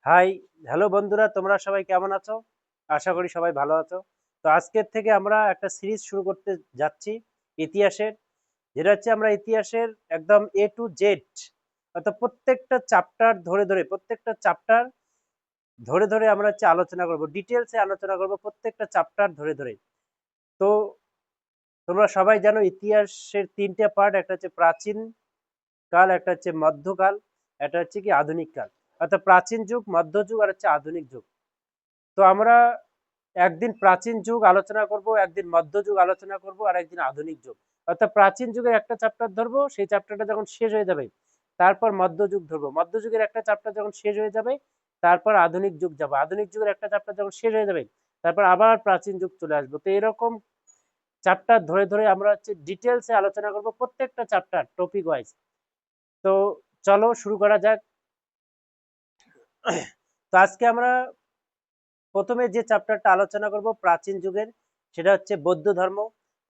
High, hello বন্ধুরা, তোমরা সবাই কেমন আছো? আশা করি সবাই ভালো আছো। তো আজকের থেকে আমরা একটা সিরিজ শুরু করতে যাচ্ছি ইতিহাসের, যেটা হচ্ছে আমরা ইতিহাসের একদম এ টু জেড, অর্থাৎ প্রত্যেকটা চ্যাপ্টার ধরে ধরে আমরা হচ্ছে আলোচনা করব, ডিটেলসে আলোচনা করব প্রত্যেকটা চ্যাপ্টার ধরে ধরে। তো তোমরা সবাই জানো ইতিহাসের তিনটে পার্ট, একটা হচ্ছে প্রাচীন কাল, একটা হচ্ছে মধ্যকাল, একটা হচ্ছে কি আধুনিক কাল। অর্থাৎ প্রাচীন যুগ, মধ্যযুগ আর হচ্ছে আধুনিক যুগ। তো আমরা একদিন প্রাচীন যুগ আলোচনা করব, একদিন মধ্যযুগ আলোচনা করব, আর একদিন আধুনিক যুগ। অর্থাৎ প্রাচীন যুগের একটা চ্যাপ্টার ধরবো, সেই চ্যাপ্টারটা যখন শেষ হয়ে যাবে তারপর মধ্যযুগ ধরবো, মধ্যযুগের একটা চ্যাপ্টার যখন শেষ হয়ে যাবে তারপর আধুনিক যুগ যাবো, আধুনিক যুগের একটা চ্যাপ্টার যখন শেষ হয়ে যাবে তারপর আবার প্রাচীন যুগ চলে আসবো। তো এরকম চ্যাপ্টার ধরে ধরে আমরা হচ্ছে ডিটেলসে আলোচনা করব প্রত্যেকটা চ্যাপ্টার টপিক ওয়াইজ। তো চলো শুরু করা যাক। তো আজকে আমরা প্রথমে যে চ্যাপ্টারটা আলোচনা করব প্রাচীন যুগের, সেটা হচ্ছে বৌদ্ধ ধর্ম।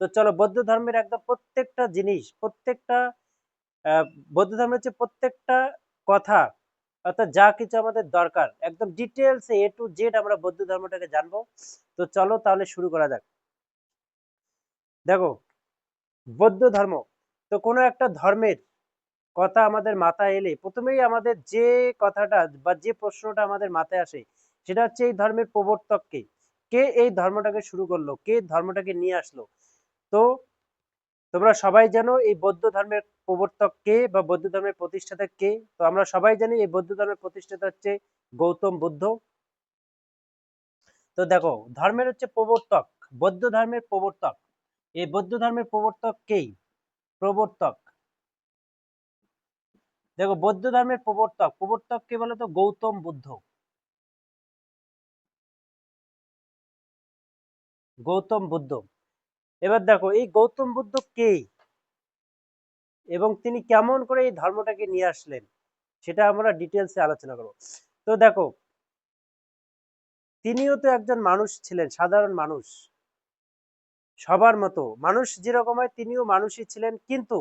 তো চলো বৌদ্ধ ধর্মের একদম প্রত্যেকটা জিনিস, প্রত্যেকটা আহ, বৌদ্ধ ধর্মের হচ্ছে প্রত্যেকটা কথা, অর্থাৎ যা কিছু আমাদের দরকার একদম ডিটেলস এ টু জেড আমরা বৌদ্ধ ধর্মটাকে জানবো। তো চলো তাহলে শুরু করা যাক। দেখো, বৌদ্ধ ধর্ম, তো কোনো একটা ধর্মের কথা আমাদের মাথায় এলে প্রথমেই আমাদের যে কথাটা বা যে প্রশ্নটা আমাদের মাথায় আসে সেটা হচ্ছে এই ধর্মের প্রবর্তক কে, কে এই ধর্মটাকে শুরু করলো, কে ধর্মটাকে নিয়ে আসলো। তো তোমরা সবাই জানো এই বৌদ্ধ ধর্মের প্রবর্তক কে বা বৌদ্ধ ধর্মের প্রতিষ্ঠাতা কে। তো আমরা সবাই জানি এই বৌদ্ধ ধর্মের প্রতিষ্ঠাতা হচ্ছে গৌতম বুদ্ধ। তো দেখো, ধর্মের হচ্ছে প্রবর্তক, বৌদ্ধ ধর্মের প্রবর্তক, এই বৌদ্ধ ধর্মের প্রবর্তক কে? প্রবর্তক, দেখো বৌদ্ধ ধর্মের প্রবর্তক, প্রবর্তক কে বলতো? গৌতম বুদ্ধ, গৌতম বুদ্ধ। এবার দেখো এই গৌতম বুদ্ধ কে এবং তিনি কেমন করে এই ধর্মটাকে নিয়ে আসলেন সেটা আমরা ডিটেলসে আলোচনা করব। তো দেখো, তিনিও তো একজন মানুষ ছিলেন, সাধারণ মানুষ, সবার মতো মানুষ যেরকম হয় তিনিও মানুষই ছিলেন। কিন্তু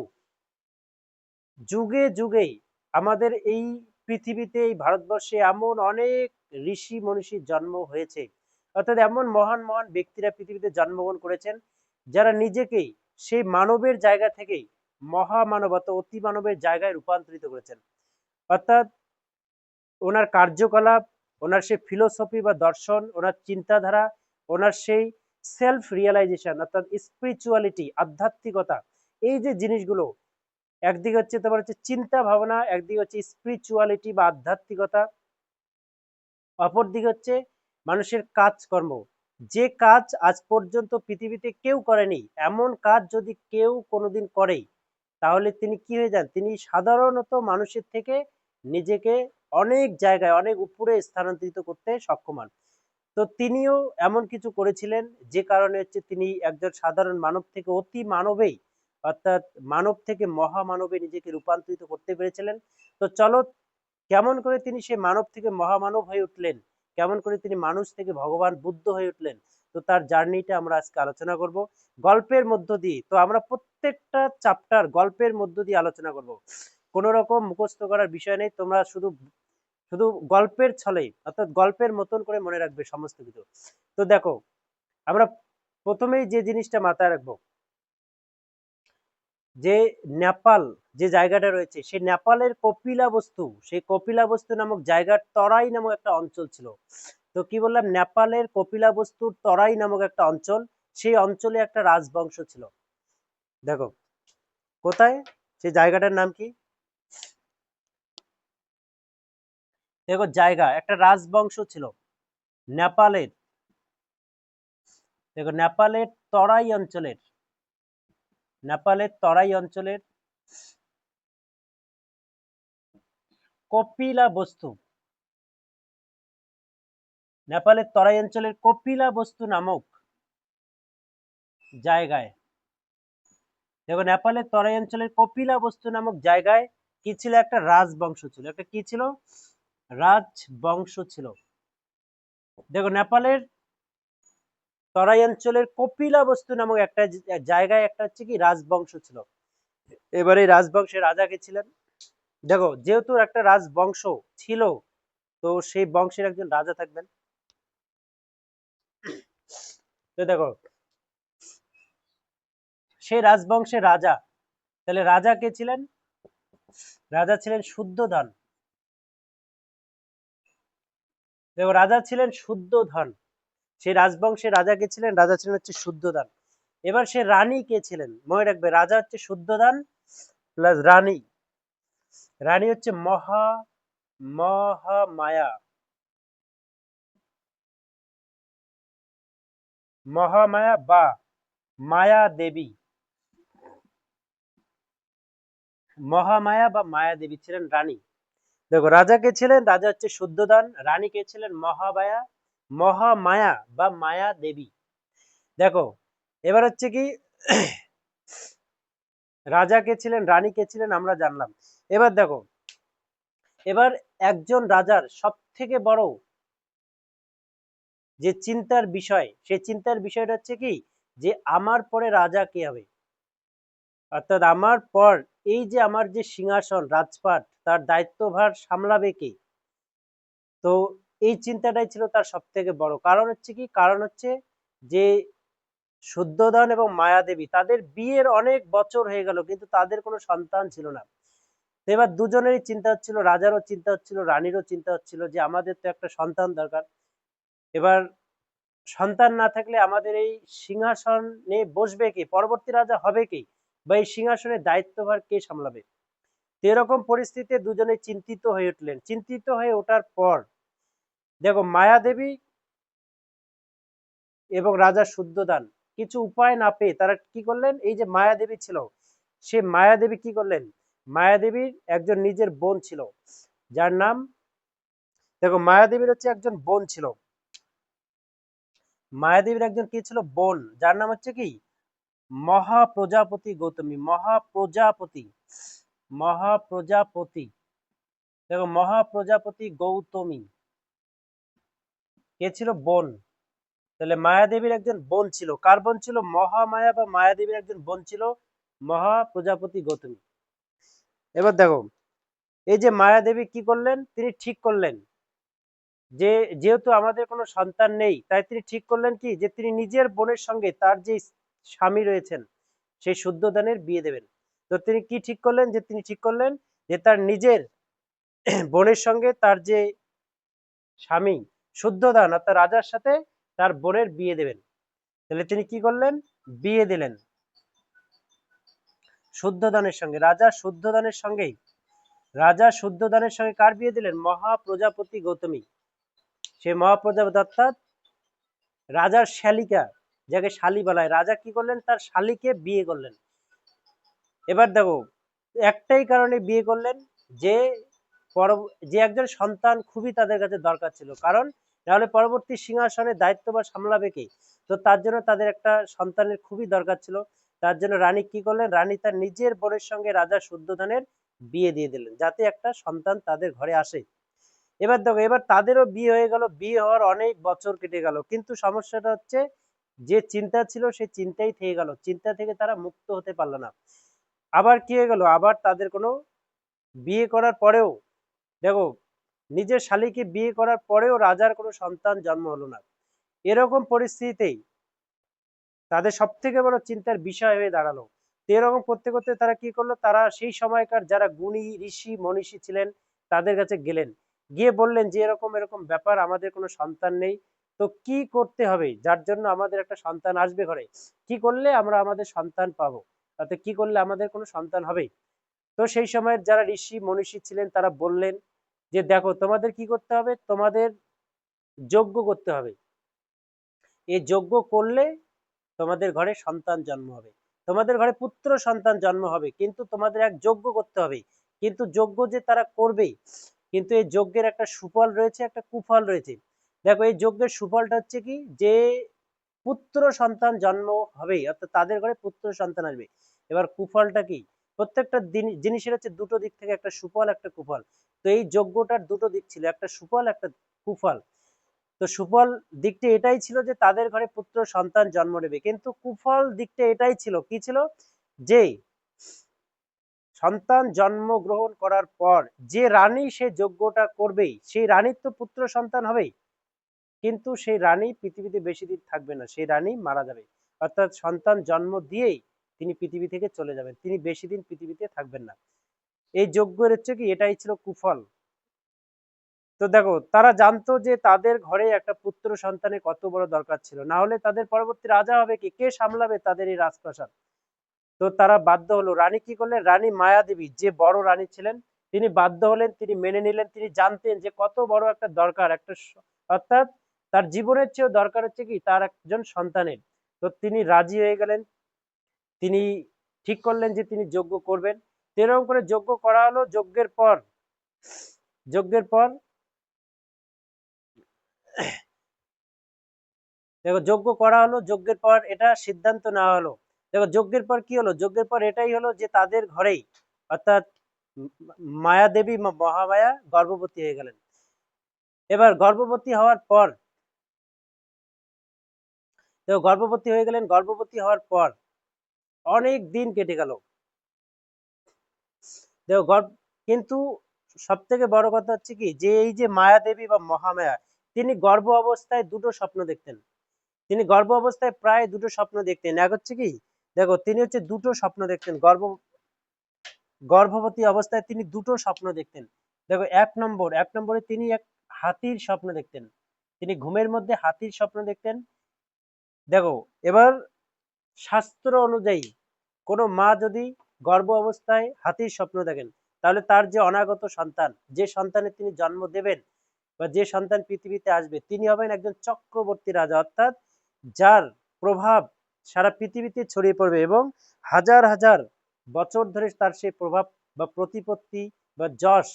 যুগে যুগে আমাদের এই পৃথিবীতে, এই ভারতবর্ষে এমন অনেক ঋষি মনীষীর জন্ম হয়েছে, অর্থাৎ এমন মহান মহান ব্যক্তিরা পৃথিবীতে জন্মগ্রহণ করেছেন যারা নিজেকেই সেই মানবের জায়গা থেকে মহামানবতা, অতি মানবের জায়গায় রূপান্তরিত করেছেন। অর্থাৎ ওনার কার্যকলাপ, ওনার সেই ফিলোসফি বা দর্শন, ওনার চিন্তাধারা, ওনার সেই সেলফ রিয়েলাইজেশন অর্থাৎ স্পিরিচুয়ালিটি, আধ্যাত্মিকতা, এই যে জিনিসগুলো, একদিকে হচ্ছে তোমার হচ্ছে চিন্তা ভাবনা, একদিকে হচ্ছে স্পিরিচুয়ালিটি বা আধ্যাত্মিকতা, অপরদিকে হচ্ছে মানুষের কাজকর্ম, যে কাজ আজ পর্যন্ত পৃথিবীতে কেউ করেনি, এমন কাজ যদি কেউ কোনোদিন করে তাহলে তিনি কি হয়ে যান? তিনি সাধারণত মানুষের থেকে নিজেকে অনেক জায়গায়, অনেক উপরে স্থানান্তরিত করতে সক্ষম হন। তো তিনিও এমন কিছু করেছিলেন যে কারণে হচ্ছে তিনি একজন সাধারণ মানব থেকে অতি মানবে, অর্থাৎ মানব থেকে মহামানবে নিজেকে রূপান্তরিত করতে পেরেছিলেন। তো চলো, কেমন করে তিনি সে মানব থেকে মহামানব হয়ে উঠলেন, কেমন করে তিনি মানুষ থেকে ভগবান বুদ্ধ হয়ে উঠলেন, তো তার জার্নিটা আমরা আজকে আলোচনা করব গল্পের মধ্য দিয়ে। তো আমরা প্রত্যেকটা চ্যাপ্টার গল্পের মধ্য দিয়ে আলোচনা করব, কোনো রকম মুখস্থ করার বিষয় নেই। তোমরা শুধু শুধু গল্পের ছলে, অর্থাৎ গল্পের মতন করে মনে রাখবে সমস্ত কিছু। তো দেখো, আমরা প্রথমেই যে জিনিসটা মাথায় রাখবো, যে নেপাল যে জায়গাটা রয়েছে, সেই নেপালের কপিলাবস্তু, সেই কপিলাবস্তু নামক জায়গার তরাই নামক একটা অঞ্চল ছিল। তো কি বললাম? নেপালের কপিলাবস্তুর তরাই নামক একটা অঞ্চল, সেই অঞ্চলে একটা রাজবংশ ছিল। দেখো কোথায়, সেই জায়গাটার নাম কি? দেখো জায়গা, একটা রাজবংশ ছিল নেপালের, দেখো নেপালের তরাই অঞ্চলের, নেপালের তরাই অঞ্চলের কপিলাবস্তু, নেপালের তরাই অঞ্চলের কপিলাবস্তু নামক জায়গায়, দেখো নেপালের তরাই অঞ্চলের কপিলাবস্তু নামক জায়গায় কি ছিল? একটা রাজবংশ ছিল, একটা কি ছিল? রাজবংশ ছিল। দেখো নেপালের তরাই অঞ্চলের কপিলাবস্তু নামক একটা জায়গায় একটা হচ্ছে কি রাজবংশ ছিল। এবারে রাজবংশের রাজা কে ছিলেন? দেখো যেহেতু একটা রাজবংশ ছিল, তো সেই বংশের একজন রাজা থাকবেন। তো দেখো সেই রাজবংশের রাজা, তাহলে রাজা কে ছিলেন? রাজা ছিলেন শুদ্ধোধন। দেখো রাজা ছিলেন শুদ্ধোধন, সেই রাজবংশের রাজা কে ছিলেন? রাজা ছিলেন হচ্ছে শুদ্ধোধন। এবার সে রানী কে ছিলেন? মনে রাখবে, রাজা হচ্ছে শুদ্ধোধন প্লাস রানী, রানী হচ্ছে মহামায়া, মহামায়া বা মায়া দেবী, মহামায়া বা মায়া দেবী ছিলেন রানী। দেখো রাজা কে ছিলেন? রাজা হচ্ছে শুদ্ধোধন, রানী কে ছিলেন? মহামায়া বা মায়া দেবী। দেখো এবার হচ্ছে কি রাজা কে ছিলেন, রানী কে ছিলেন আমরা জানলাম। এবার দেখো, এবার একজন রাজার সব থেকে বড় যে চিন্তার বিষয়, সেই চিন্তার বিষয়টা হচ্ছে কি, যে আমার পরে রাজা কে হবে, অর্থাৎ আমার পর এই যে আমার যে সিংহাসন রাজপাট তার দায়িত্বভার সামলাবে কে। তো এই চিন্তাটাই ছিল তার সব থেকে বড় কারণ। হচ্ছে কি কারণ হচ্ছে যে শুদ্ধোধন এবং মায়াদেবী তাদের বিয়ের অনেক বছর হয়ে গেল কিন্তু তাদের কোনো সন্তান ছিল না। তো এবার দুজনেরই চিন্তা হচ্ছিল, রাজারও চিন্তা হচ্ছিল, রানীরও চিন্তা হচ্ছিল যে আমাদের তো একটা সন্তান দরকার। এবার সন্তান না থাকলে আমাদের এই সিংহাসনে বসবে কে, পরবর্তী রাজা হবে কে, বা এই সিংহাসনের দায়িত্বভার কে সামলাবে। তো এরকম পরিস্থিতিতে দুজনে চিন্তিত হয়ে উঠলেন। চিন্তিত হয়ে ওঠার পর দেখো মায়াদেবী এবং রাজা শুদ্ধোধন কিছু উপায় না পেয়ে তারা কি করলেন, এই যে মায়াদেবী ছিল, সে মায়াদেবী কি করলেন, মায়াদেবীর একজন নিজের বোন ছিল যার নাম, দেখো মায়াদেবীর হচ্ছে একজন বোন ছিল, মায়াদেবীর একজন কি ছিল, বোন, যার নাম হচ্ছে কি মহাপ্রজাপতি গৌতমী, মহাপ্রজাপতি, মহাপ্রজাপতি, দেখো মহাপ্রজাপতি গৌতমী কে ছিল, বোন। তাহলে মায়াদেবীর একজন বোন ছিল, কার বোন ছিল, মহামায়া বা মায়াদেবীর একজন বোন ছিল মহাপ্রজাপতি গৌতমী। এবার দেখো এই যে মায়াদেবী কি করলেন, তিনি ঠিক করলেন যে যেহেতু আমাদের কোনো সন্তান নেই, তাই তিনি ঠিক করলেন কি, যে তিনি নিজের বোনের সঙ্গে তার যে স্বামী রয়েছেন সেই শুদ্ধোধনের বিয়ে দেবেন। তো তিনি কি ঠিক করলেন, যে তিনি ঠিক করলেন যে তার নিজের বোনের সঙ্গে তার যে স্বামী শুদ্ধোধন অর্থাৎ রাজার সাথে তার বোনের বিয়ে দেবেন। তাহলে তিনি কি করলেন, বিয়ে দিলেন শুদ্ধোধনের সঙ্গে, রাজা শুদ্ধোধনের সঙ্গে কার বিয়ে দিলেন, মহাপ্রজাপতি গৌতমী। সে মহাপ্রজাপতি অর্থাৎ রাজার শালিকা, যাকে শালি বলা হয়, রাজা কি করলেন, তার শালিকে বিয়ে করলেন। এবার দেখো একটাই কারণে বিয়ে করলেন, যে যে একজন সন্তান খুবই তাদের কাছে দরকার ছিল, কারণ নাহলে পরবর্তী সিংহাসনের দায়িত্ব বা সামলাবে কে। তো তার জন্য তাদের একটা সন্তানের খুবই দরকার ছিল। তার জন্য রানী কি করলেন, রানী তার নিজের বোনের সঙ্গে রাজা শুদ্ধোধনের বিয়ে দিয়ে দিলেন যাতে একটা সন্তান তাদের ঘরে আসে। এবার দেখো এবার তাদেরও বিয়ে হয়ে গেল, বিয়ে হওয়ার অনেক বছর কেটে গেল, কিন্তু সমস্যাটা হচ্ছে যে চিন্তা ছিল সেই চিন্তাই থেকে গেল, চিন্তা থেকে তারা মুক্ত হতে পারলো না। আবার কি হয়ে গেল, আবার তাদের কোনো বিয়ে করার পরেও দেখো নিজের শালীকে বিয়ে করার পরেও রাজার কোনো সন্তান জন্ম হলো না। এরকম পরিস্থিতিতেই তাদের সব থেকে বড় চিন্তার বিষয় হয়ে দাঁড়ালো। তো এরকম করতে করতে তারা কি করলো, তারা সেই সময়কার যারা গুণী ঋষি মনীষী ছিলেন তাদের কাছে গেলেন, গিয়ে বললেন যে এরকম এরকম ব্যাপার, আমাদের কোনো সন্তান নেই, তো কি করতে হবে যার জন্য আমাদের একটা সন্তান আসবে ঘরে, কি করলে আমরা আমাদের সন্তান পাবো, তাতে কি করলে আমাদের কোনো সন্তান হবে। তো সেই সময়ের যারা ঋষি মনীষী ছিলেন তারা বললেন যে দেখো তোমাদের কি করতে হবে, তোমাদের যজ্ঞ করতে হবে, এই যজ্ঞ করলে তোমাদের ঘরে সন্তান জন্ম হবে, তোমাদের ঘরে পুত্র সন্তান জন্ম হবে, কিন্তু তোমাদের এক যজ্ঞ করতে হবে। কিন্তু যজ্ঞ যে তারা করবে, কিন্তু এই যজ্ঞের একটা সুফল রয়েছে, একটা কুফল রয়েছে। দেখো এই যজ্ঞের সুফলটা হচ্ছে কি, যে পুত্র সন্তান জন্ম হবে, অর্থাৎ তাদের ঘরে পুত্র সন্তান আসবে। এবার কুফলটা কি, প্রত্যেকটা জিনিসের হচ্ছে দুটো দিক থেকে একটা সুফল একটা কুফল। তো এই যজ্ঞটার দুটো দিক ছিল, একটা সুফল একটা কুফল। তো সুফল দিকটা এটাই ছিল যে তাদের ঘরে পুত্র সন্তান জন্ম নেবে, কিন্তু কুফল দিকটা এটাই ছিল, কি ছিল, যে সন্তান জন্মগ্রহণ করার পর যে রানী সে যজ্ঞটা করবেই, সেই রানীর তো পুত্র সন্তান হবেই, কিন্তু সেই রানী পৃথিবীতে বেশি দিন থাকবে না, সেই রানী মারা যাবে। অর্থাৎ সন্তান জন্ম দিয়েই তিনি পৃথিবী থেকে চলে যাবেন, তিনি বেশি দিন পৃথিবীতে থাকবেন না। এই যজ্ঞের হচ্ছে কি এটাই ছিল কুফল। তো দেখো তারা জানতো যে তাদের ঘরে একটা পুত্র সন্তানের কত বড় দরকার ছিল, না হলে তাদের পরবর্তী রাজা হবে কি, কে সামলাবে তাদের এই রাজপ্রাসাদ। তো তারা বাধ্য হলো, রানী কি করলেন, রানী মায়া দেবী যে বড় রানী ছিলেন তিনি বাধ্য হলেন, তিনি মেনে নিলেন, তিনি জানতেন যে কত বড় একটা দরকার, অর্থাৎ তার জীবনের চেয়েও দরকার হচ্ছে কি তার একজন সন্তানের। তো তিনি রাজি হয়ে গেলেন, তিনি ঠিক করলেন যে তিনি যজ্ঞ করবেন। এরকম করে যজ্ঞ করা হলো। যজ্ঞের পর দেখো যজ্ঞ করা হলো, যজ্ঞের পর এটা সিদ্ধান্ত নেওয়া হলো। দেখো যজ্ঞের পর কি হলো, যজ্ঞের পর এটাই হলো যে তাদের ঘরেই অর্থাৎ মায়া দেবী মহামায়া গর্ভবতী হয়ে গেলেন। এবার গর্ভবতী হওয়ার পর দেখো গর্ভবতী হয়ে গেলেন, গর্ভবতী হওয়ার পর অনেক দিন কেটে গেল। দেখো কিন্তু সব থেকে বড় কথা হচ্ছে কি যে এই যে মায়া দেবী বা মহামায়া তিনি গর্ভ অবস্থায় দুটো স্বপ্ন দেখতেন। তিনি গর্ভ অবস্থায় প্রায় দুটো স্বপ্ন দেখতেন। এক হচ্ছে কি দেখো তিনি হচ্ছে দুটো স্বপ্ন দেখতেন, গর্ভবতী অবস্থায় তিনি দুটো স্বপ্ন দেখতেন। দেখো এক নম্বরে তিনি এক হাতির স্বপ্ন দেখতেন, তিনি ঘুমের মধ্যে হাতির স্বপ্ন দেখতেন। দেখো এবার শাস্ত্র অনুযায়ী কোনো মা যদি গর্ভ অবস্থায় হাতির স্বপ্ন দেখেন, তাহলে তার যে অনাগত সন্তান, যে সন্তানের তিনি জন্ম দেবেন বা যে সন্তান পৃথিবীতে আসবে, তিনি হবেন একজন চক্রবর্তী রাজা, অর্থাৎ যার প্রভাব সারা পৃথিবীতে ছড়িয়ে পড়বে এবং হাজার হাজার বছর ধরে তার সেই প্রভাব বা প্রতিপত্তি বা যশ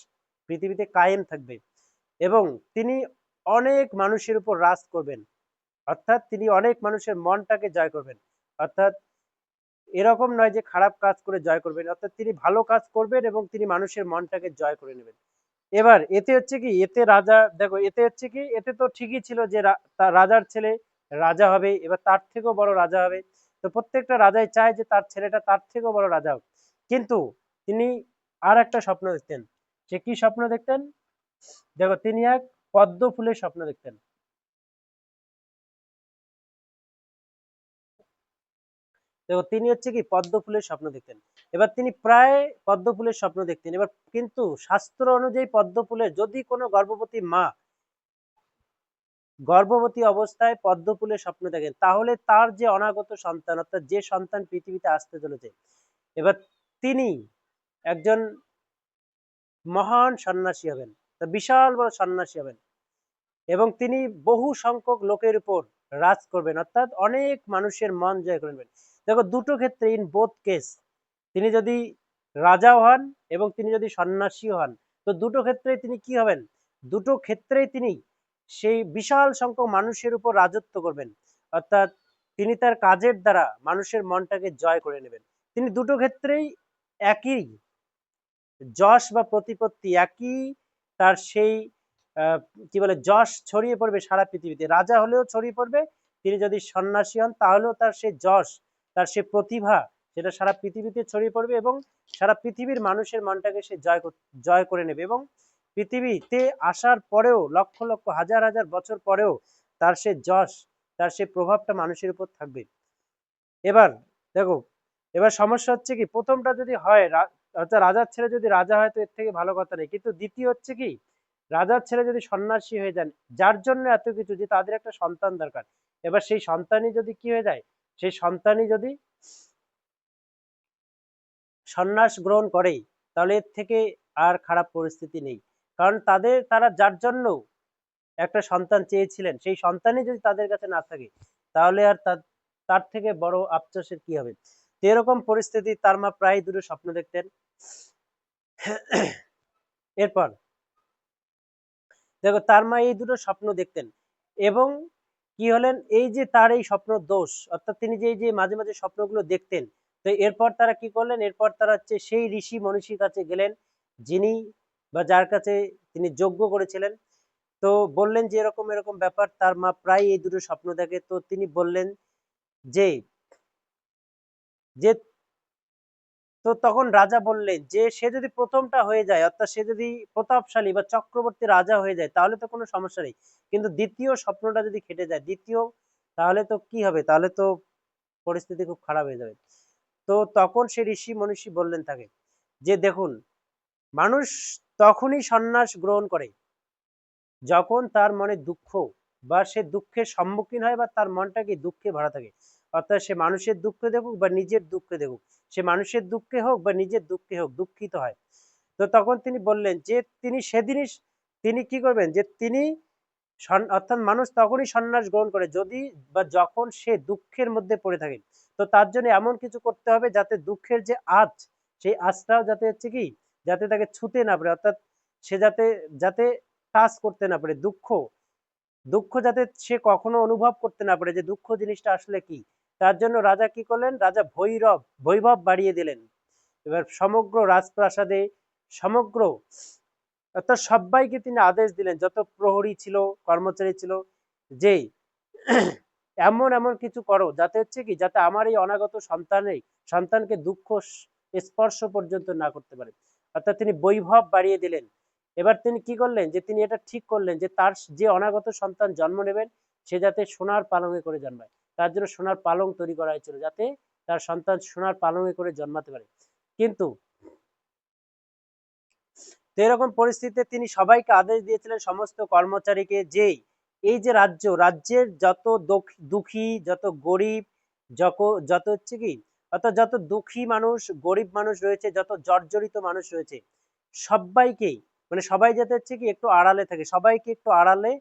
পৃথিবীতে কায়েম থাকবে এবং তিনি অনেক মানুষের উপর রাজ করবেন। অর্থাৎ তিনি অনেক মানুষের মনটাকে জয় করবেন। অর্থাৎ এরকম নয় যে খারাপ কাজ করে জয় করবেন, অর্থাৎ তিনি ভালো কাজ করবেন এবং তিনি মানুষের মনটাকে জয় করে নেবেন। এবার এতে হচ্ছে কি, এতে রাজা দেখো এতে হচ্ছে কি, এতে তো ঠিকই ছিল যে তার রাজার ছেলে রাজা হবে, এবার তার থেকেও বড় রাজা হবে। তো প্রত্যেকটা রাজাই চায় যে তার ছেলেটা তার থেকেও বড় রাজা হোক। কিন্তু তিনি আর একটা স্বপ্ন দেখতেন। সে কি স্বপ্ন দেখতেন, দেখো তিনি এক পদ্ম ফুলের স্বপ্ন দেখতেন। দেখো তিনি হচ্ছে কি পদ্ম ফুলের স্বপ্ন দেখতেন। এবার তিনি প্রায় পদ্ম ফুলের স্বপ্ন দেখতেন। এবার কিন্তু শাস্ত্র অনুযায়ী পদ্ম ফুলের যদি কোনো গর্ভবতী অবস্থায় পদ্ম ফুলের স্বপ্ন দেখেন, তাহলে তার যে অনাগত সন্তান, অর্থাৎ যে সন্তান পৃথিবীতে আসতে চলেছে, এবার তিনি একজন মহান সন্ন্যাসী হবেন, তা বিশাল বড় সন্ন্যাসী হবেন এবং তিনি বহু সংখ্যক লোকের উপর রাজ করবেন, অর্থাৎ অনেক মানুষের মন জয় করবেন। দেখো দুটো ক্ষেত্রে, ইন বোথ কেস, তিনি যদি রাজাও হন এবং তিনি যদি সন্ন্যাসীও হন, তো দুটো ক্ষেত্রে তিনি কি হবেন, দুটো ক্ষেত্রেই তিনি সেই বিশাল সংখ্যক মানুষের উপর রাজত্ব করবেন। অর্থাৎ তিনি তার কাজের দ্বারা মানুষের মনটাকে জয় করে নেবেন। তিনি দুটো ক্ষেত্রেই একই যশ বা প্রতিপত্তি, একই তার সেই কি বলে যশ ছড়িয়ে পড়বে সারা পৃথিবীতে। রাজা হলেও ছড়িয়ে পড়বে, তিনি যদি সন্ন্যাসী হন তাহলেও তার সেই যশ, তার সেই প্রতিভা সেটা সারা পৃথিবীতে ছড়িয়ে পড়বে এবং সারা পৃথিবীর মানুষের মনটাকে সে জয় করে নেবে এবং পৃথিবীতে আসার পরেও লক্ষ লক্ষ হাজার হাজার বছর পরেও তার সে যশ, তার সে প্রভাবটা মানুষের উপর থাকবে। এবার দেখো এবার সমস্যা হচ্ছে কি, প্রথমটা যদি হয় অর্থাৎ রাজার ছেলে যদি রাজা হয় তো এর থেকে ভালো কথা নেই, কিন্তু দ্বিতীয় হচ্ছে কি রাজার ছেলে যদি সন্ন্যাসী হয়ে যান, যার জন্য এত কিছু যে তাদের একটা সন্তান দরকার, এবার সেই সন্তানই যদি কি হয়ে যায়, সেই সন্তানই যদি সন্ন্যাস গ্রহণ করে, তাহলে এর থেকে আর খারাপ পরিস্থিতি নেই। কারণ তারা যার জন্য একটা সন্তান চেয়েছিলেন, সেই সন্তানই যদি তাদের কাছে না থাকে, তাহলে আর তার থেকে বড় আফসোসের কি হবে। তো এরকম পরিস্থিতি, তার মা প্রায় দুটো স্বপ্ন দেখতেন। এরপর দেখো তার মা এই দুটো স্বপ্ন দেখতেন এবং কি হলেন, এই যে তার এই স্বপ্ন দোষ, অর্থাৎ তিনি যে এই যে মাঝে মাঝে স্বপ্নগুলো দেখতেন, তো এরপর তারা কি করলেন, এরপর তারা হচ্ছে সেই ঋষি মনীষীর কাছে গেলেন, যিনি বা যার কাছে তিনি যজ্ঞ করেছিলেন। তো বললেন যে এরকম এরকম ব্যাপার, তার মা প্রায় এই দুটো স্বপ্ন দেখে। তো তিনি বললেন যে যে তো তখন রাজা বললেন যে সে যদি প্রথমটা হয়ে যায়, অর্থাৎ সে যদি প্রতাপশালী বা চক্রবর্তী রাজা হয়ে যায় তাহলে তো কোনো সমস্যা নেই, কিন্তু দ্বিতীয় স্বপ্নটা যদি খেটে যায়, দ্বিতীয়, তাহলে তো কি হবে, তাহলে তো পরিস্থিতি খুব খারাপ হয়ে যাবে। তো তখন সে ঋষি মনীষী বললেন তাকে যে দেখুন, মানুষ তখনই সন্ন্যাস গ্রহণ করে যখন তার মনে দুঃখ বা সে দুঃখের সম্মুখীন হয় বা তার মনটা কি দুঃখে ভরা থাকে, অর্থাৎ সে মানুষের দুঃখে দেখুক বা নিজের দুঃখে দেখুক, সে মানুষের দুঃখে হোক বা নিজের দুঃখে হোক দুঃখিত হয়। তো তখন তিনি বললেন যে তিনি সেদিনই তিনি কি করবেন, যে তিনি অর্থাৎ মানুষ তখনই সন্ন্যাস গ্রহণ করে যদি বা যখন সে দুঃখের মধ্যে পড়ে থাকে। তো তার জন্য এমন কিছু করতে হবে যাতে দুঃখের যে আঁচ, সেই আঁচটাও যাতে হচ্ছে কি, যাতে তাকে ছুতে না পারে, অর্থাৎ সে যাতে যাতে টাচ করতে না পারে, দুঃখ দুঃখ যাতে সে কখনো অনুভব করতে না পারে যে দুঃখ জিনিসটা আসলে কি। তার জন্য রাজা কি করলেন, রাজা বৈভব বাড়িয়ে দিলেন। এবার সমগ্র রাজপ্রাসাদে, সমগ্র, অর্থাৎ সবাইকে তিনি আদেশ দিলেন, যত প্রহরী ছিল, কর্মচারী ছিল, যে এমন এমন কিছু করো যাতে হচ্ছে কি, যাতে আমার এই অনাগত সন্তানকে দুঃখ স্পর্শ পর্যন্ত না করতে পারে। অর্থাৎ তিনি বৈভব বাড়িয়ে দিলেন। এবার তিনি কি করলেন, যে তিনি এটা ঠিক করলেন যে তার যে অনাগত সন্তান জন্ম নেবেন সে যাতে সোনার পালঙ্কে করে জন্মায়। তার জন্য সোনার পালঙ্ক তৈরি করা হয়েছিল যাতে তার সন্তান সোনার পালঙ্কে করে জন্মাতে পারে। কিন্তু তো এরকম পরিস্থিতিতে তিনি সবাইকে আদেশ দিয়েছিলেন, সমস্ত কর্মচারীকে, যে এই যে রাজ্যের যত দুঃখী, যত গরিব, যত যত হচ্ছে কি, অর্থাৎ যত দুঃখী মানুষ, গরিব মানুষ রয়েছে, যত জর্জরিত মানুষ রয়েছে, সবাইকেই, মানে সবাই যাতে হচ্ছে কি একটু আড়ালে থাকে, সবাইকে একটু আড়ালে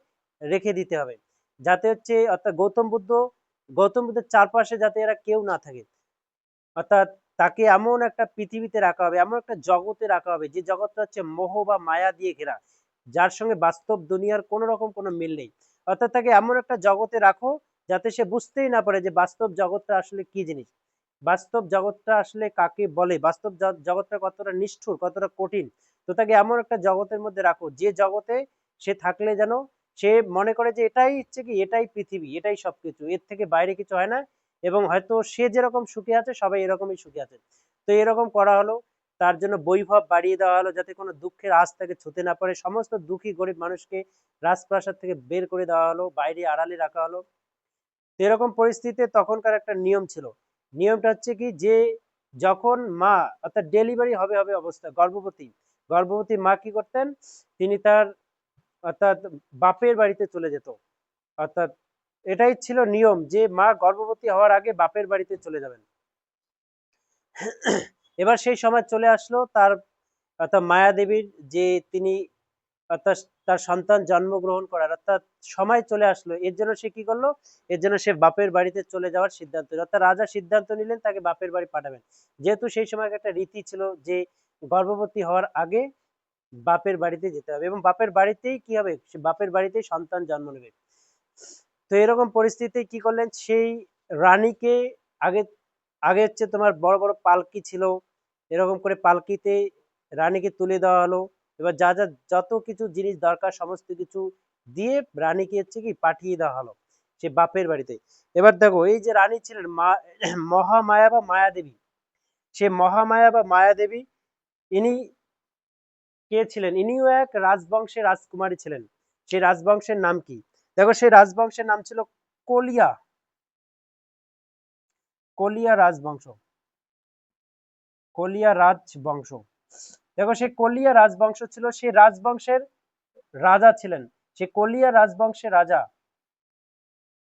রেখে দিতে হবে, যাতে হচ্ছে, অর্থাৎ গৌতম বুদ্ধের চারপাশে যাতে এরা কেউ না থাকে। অর্থাৎ তাকে এমন একটা পৃথিবীতে রাখা হবে, এমন একটা জগতে রাখা হবে যে জগৎটা হচ্ছে মোহ বা মায়া দিয়ে ঘেরা, যার সঙ্গে বাস্তব দুনিয়ার কোনো রকম কোনো মিল নেই। অর্থাৎ তাকে এমন একটা জগতে রাখো যাতে সে বুঝতেই না পারে যে বাস্তব জগৎটা আসলে কি জিনিস, বাস্তব জগৎটা আসলে কাকে বলে, বাস্তব জগৎটা কতটা নিষ্ঠুর, কতটা কঠিন। তো তাকে এমন একটা জগতের মধ্যে রাখো যে জগতে সে থাকলে যেন সে মনে করে যে এটাই হচ্ছে কি, এটাই পৃথিবী, এটাই সবকিছু, এর থেকে বাইরে কিছু হয় না, এবং হয়তো সে যেরকম সুখে আছে সবাই এরকমই সুখে আছে। তো এরকম করা হলো, তার জন্য বৈভব বাড়িয়ে দেওয়া হলো যাতে কোনো দুঃখের আঁচ তাকে ছুঁতে না পারে, সমস্ত দুঃখী গরিব মানুষকে রাজপ্রাসাদ থেকে বের করে দেওয়া হলো, বাইরে আড়ালে রাখা হলো। তো এরকম পরিস্থিতিতে তখনকার একটা নিয়ম ছিল, নিয়মটা হচ্ছে কি, যে যখন মা, অর্থাৎ ডেলিভারি হবে হবে অবস্থা, গর্ভবতী গর্ভবতী মা কি করতেন, তিনি তার, অর্থাৎ বাপের বাড়িতে চলে যেত। অর্থাৎ এটাই ছিল নিয়ম যে মা গর্ভবতী হওয়ার আগে বাপের বাড়িতে চলে যাবেন। এবার সেই সময় চলে আসলো তার, অর্থাৎ মায়া দেবীর, যে তিনি, অর্থাৎ তার সন্তান জন্মগ্রহণ করার, অর্থাৎ সময় চলে আসলো, এর জন্য সে কি করলো, এর জন্য সে বাপের বাড়িতে চলে যাওয়ার সিদ্ধান্ত নিল। অর্থাৎ রাজা সিদ্ধান্ত নিলেন তাকে বাপের বাড়ি পাঠাবেন, যেহেতু সেই সময় একটা রীতি ছিল যে গর্ভবতী হওয়ার আগে বাপের বাড়িতে যেতে হবে, এবং বাপের বাড়িতেই কি হবে, সে বাপের বাড়িতেই সন্তান জন্ম নেবে। তো এরকম পরিস্থিতি কি করলেন, সেই রানীকে, আগে আগে হচ্ছে তোমার বড় বড় পালকি ছিল, এরকম করে পালকিতে রানীকে তুলে দেওয়া হলো। এবার যা যা যত কিছু জিনিস দরকার সমস্ত কিছু দিয়ে রানীকে হচ্ছে কি পাঠিয়ে দেওয়া হলো সে বাপের বাড়িতে। এবার দেখো, এই যে রানী ছিলেন মহামায়া বা মায়া দেবী, সে মহামায়া বা মায়া দেবী, ইনি কে ছিলেন, ইনিও এক রাজবংশের রাজকুমারী ছিলেন। সেই রাজবংশের নাম কি, দেখো সেই রাজবংশের নাম ছিল কলিয়া, কলিয়া রাজবংশ, কলিয়া রাজবংশ। দেখো সেই কলিয়া রাজবংশ ছিল, সেই রাজবংশের রাজা ছিলেন, সে কলিয়া রাজবংশের রাজা,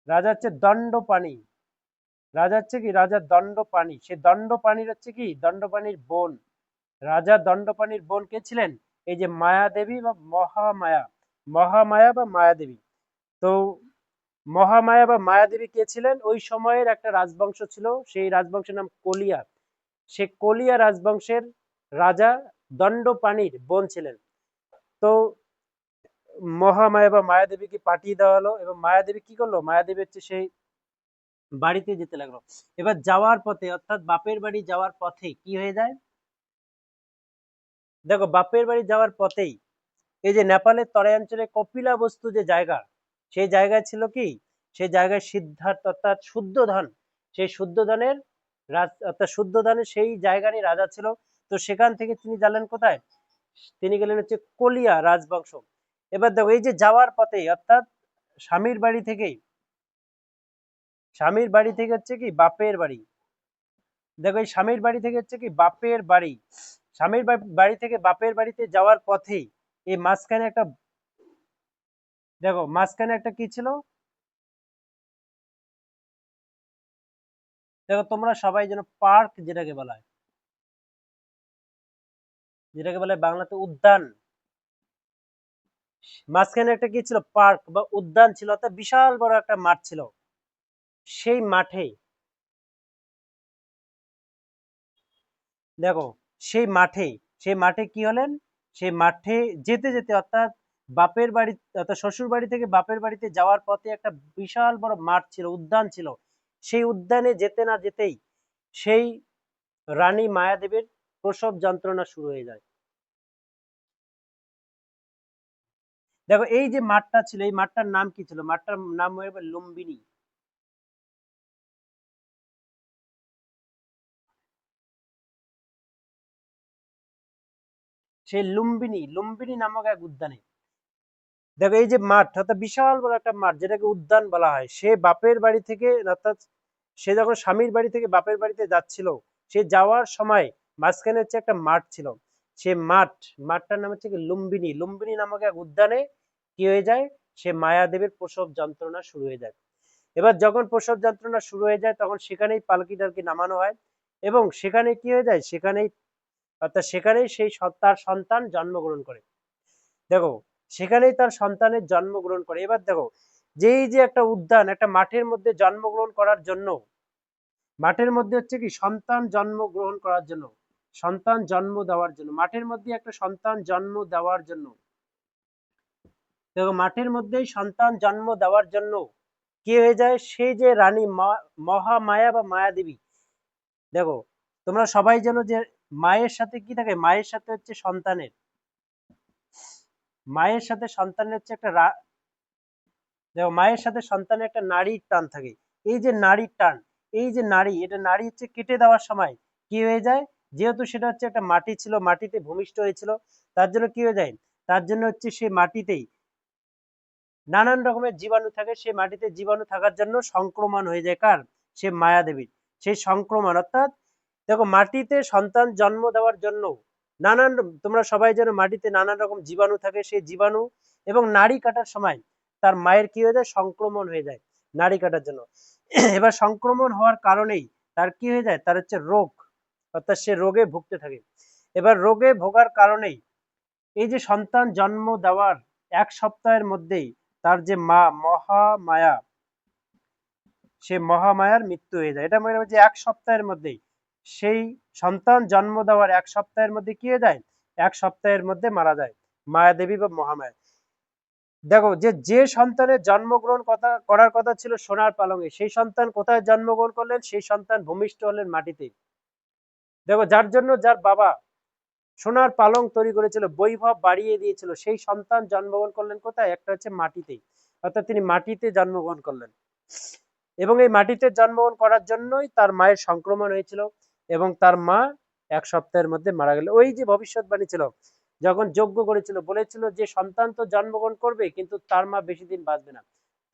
রাজা হচ্ছে দণ্ডপাণি, রাজা হচ্ছে কি, রাজা দণ্ডপাণি, সে দণ্ডপাণির হচ্ছে কি, দণ্ডপাণির বোন, রাজা দণ্ডপাণির বোন কে ছিলেন, এই যে মায়া দেবী বা মহামায়া, মহামায়া বা মায়া দেবী। তো মহামায়া বা মায়া দেবী কে ছিলেন, ওই সময়ের একটা রাজবংশ ছিল, সেই রাজবংশের নাম কলিয়া, সে কলিয়া রাজবংশের রাজা দণ্ডপাণির বোন ছিলেন। তো মহামায়া বা মায়াদেবীকে পাঠিয়ে দেওয়া হলো, এবং মায়াদেবী কি করলো, মায়াদেবী হচ্ছে সেই বাড়িতে যেতে লাগলো। এবার যাওয়ার পথে, অর্থাৎ বাপের বাড়ি যাওয়ার পথে কি হয়ে যায়, দেখো বাপের বাড়ি যাওয়ার পথেই এই যে নেপালের তরাই অঞ্চলে কপিলাবস্তু যে জায়গা, সেই জায়গায় ছিল কি, সেই জায়গায় সিদ্ধার্থ, অর্থাৎ শুদ্ধোধন, সেই শুদ্ধোধনের অর্থাৎ শুদ্ধোধনের সেই জায়গারই রাজা ছিল। তো সেখান থেকে তিনি গেলেন কোথায়? তিনি গেলেন হচ্ছে কলিয়া রাজবংশ। এবার দেখো এই যে যাওয়ার পথে অর্থাৎ স্বামীর বাড়ি থেকেই, স্বামীর বাড়ি থেকে হচ্ছে কি বাপের বাড়ি, দেখো এই স্বামীর বাড়ি থেকে হচ্ছে কি বাপের বাড়ি, স্বামীর বাড়ি থেকে বাপের বাড়িতে যাওয়ার পথে এই মাঝখানে একটা, দেখো মাঝখানে একটা কি ছিল, দেখো তোমরা সবাই যেন পার্ক যেটাকে বলা হয়, যেটাকে বলে বাংলাতে উদ্যান, মাঝখানে একটা কি ছিল পার্ক বা উদ্যান ছিল, অর্থাৎ বিশাল বড় একটা মাঠ ছিল। সেই মাঠে দেখো, সেই মাঠে, সেই মাঠে কি হলেন, সেই মাঠে যেতে যেতে অর্থাৎ বাপের বাড়ি অর্থাৎ শ্বশুর বাড়ি থেকে বাপের বাড়িতে যাওয়ার পথে একটা বিশাল বড় মাঠ ছিল, উদ্যান ছিল। সেই উদ্যানে যেতে না যেতেই সেই রানী মায়াদেবীর প্রসব যন্ত্রণা শুরু হয়ে যায়। দেখো এই যে মাঠটা ছিল, এই মাঠটার নাম কি ছিল? মাঠটার নাম হয়ে যাবে লুম্বিনী। সেই লুম্বিনী, লুম্বিনী নামক এক উদ্যানে, দেখো এই যে মাঠ অর্থাৎ বিশাল বড় একটা মাঠ যেটাকে উদ্যান বলা হয়, সে বাপের বাড়ি থেকে অর্থাৎ সে যখন স্বামীর বাড়ি থেকে বাপের বাড়িতে যাচ্ছিল, সে যাওয়ার সময় মাঝখানে হচ্ছে একটা মাঠ ছিল, সে মাঠটার নাম হচ্ছে কি লুম্বিনী। লুম্বিনী নামক এক উদ্যানে কি হয়ে যায়, সে মায়াদেবীর প্রসব যন্ত্রণা শুরু হয়ে যায়। এবার যখন প্রসব যন্ত্রণা শুরু হয়ে যায় তখন সেখানেই পালকি টালকি নামানো হয় এবং সেখানে কি হয়ে যায়, সেখানেই অর্থাৎ সেখানেই সেই তার সন্তান জন্মগ্রহণ করে। দেখো সেখানেই তার সন্তানের জন্মগ্রহণ করে। এবার দেখো যেই যে একটা উদ্যান একটা মাঠের মধ্যে জন্মগ্রহণ করার জন্য, মাঠের মধ্যে হচ্ছে কি সন্তান জন্মগ্রহণ করার জন্য, সন্তান জন্ম দেওয়ার জন্য, মাঠের মধ্যে একটা সন্তান জন্ম দেওয়ার জন্য, দেখো মাঠের মধ্যেই সন্তান জন্ম দেওয়ার জন্য কি হয়ে যায়, সেই যে রানী মহামায়া বা মায়াদেবী, দেখো তোমরা সবাই জানো যে মায়ের সাথে কি থাকে, মায়ের সাথে হচ্ছে সন্তানের, মায়ের সাথে সন্তানের হচ্ছে একটা দেখো মায়ের সাথে সন্তানের একটা নারীর টান থাকে। এই যে নারীর টান, এই যে নারী, এটা নারী হচ্ছে কেটে দেওয়ার সময় কি হয়ে যায়, যেহেতু সেটা হচ্ছে একটা মাটি ছিল, মাটিতে ভূমিষ্ঠ হয়েছিল, তার জন্য কি হয়ে যায়, তার জন্য হচ্ছে সে মাটিতেই নানান রকমের জীবাণু থাকে, সে মাটিতে জীবাণু থাকার জন্য সংক্রমণ হয়ে যায় কার, সে মায়াদেবীর। সেই সংক্রমণ অর্থাৎ দেখো মাটিতে সন্তান জন্ম দেওয়ার জন্য নানান, তোমরা সবাই জানো মাটিতে নানান রকম জীবাণু থাকে, সেই জীবাণু এবং নাড়ি কাটার সময় তার মায়ের কি হয়ে যায়, সংক্রমণ হয়ে যায় নাড়ি কাটার জন্য। এবার সংক্রমণ হওয়ার কারণেই তার কি হয়ে যায়, তার হচ্ছে রোগ, অর্থাৎ সে রোগে ভুগতে থাকে। এবার রোগে ভোগার কারণেই এই যে সন্তান জন্ম দেওয়ার 1 সপ্তাহের মধ্যেই তার যে মা মহামায়া, সে মহামায়ার মৃত্যু হয়ে যায়। এটা মনে হচ্ছে 1 সপ্তাহের মধ্যেই সেই সন্তান জন্ম দেওয়ার 1 সপ্তাহের মধ্যে কি হয়ে যায়, 1 সপ্তাহের মধ্যে মারা যায় মায়াদেবী বা মহামায়া। দেখো যে যে সন্তানের জন্মগ্রহণ করার কথা ছিল সোনার পালঙ্কে, সেই সন্তান কোথায় জন্মগ্রহণ করলেন, সেই সন্তান ভূমিষ্ঠ হলেন মাটিতে। দেখো যার জন্য যার বাবা সোনার পালং তৈরি করেছিল, বৈভব বাড়িয়ে দিয়েছিল, সেই সন্তান জন্মগ্রহণ করলেন কোথায়, একটা হচ্ছে মাটিতেই, অর্থাৎ তিনি মাটিতে জন্মগ্রহণ করলেন। এবং এই মাটিতে জন্মগ্রহণ করার জন্যই তার মায়ের সংক্রমণ হয়েছিল এবং তার মা 1 সপ্তাহের মধ্যে মারা গেল। ওই যে ভবিষ্যৎবাণী ছিল, যখন যজ্ঞ করেছিল বলেছিল যে সন্তান তো জন্মগ্রহণ করবে কিন্তু তার মা বেশি দিন বাঁচবে না,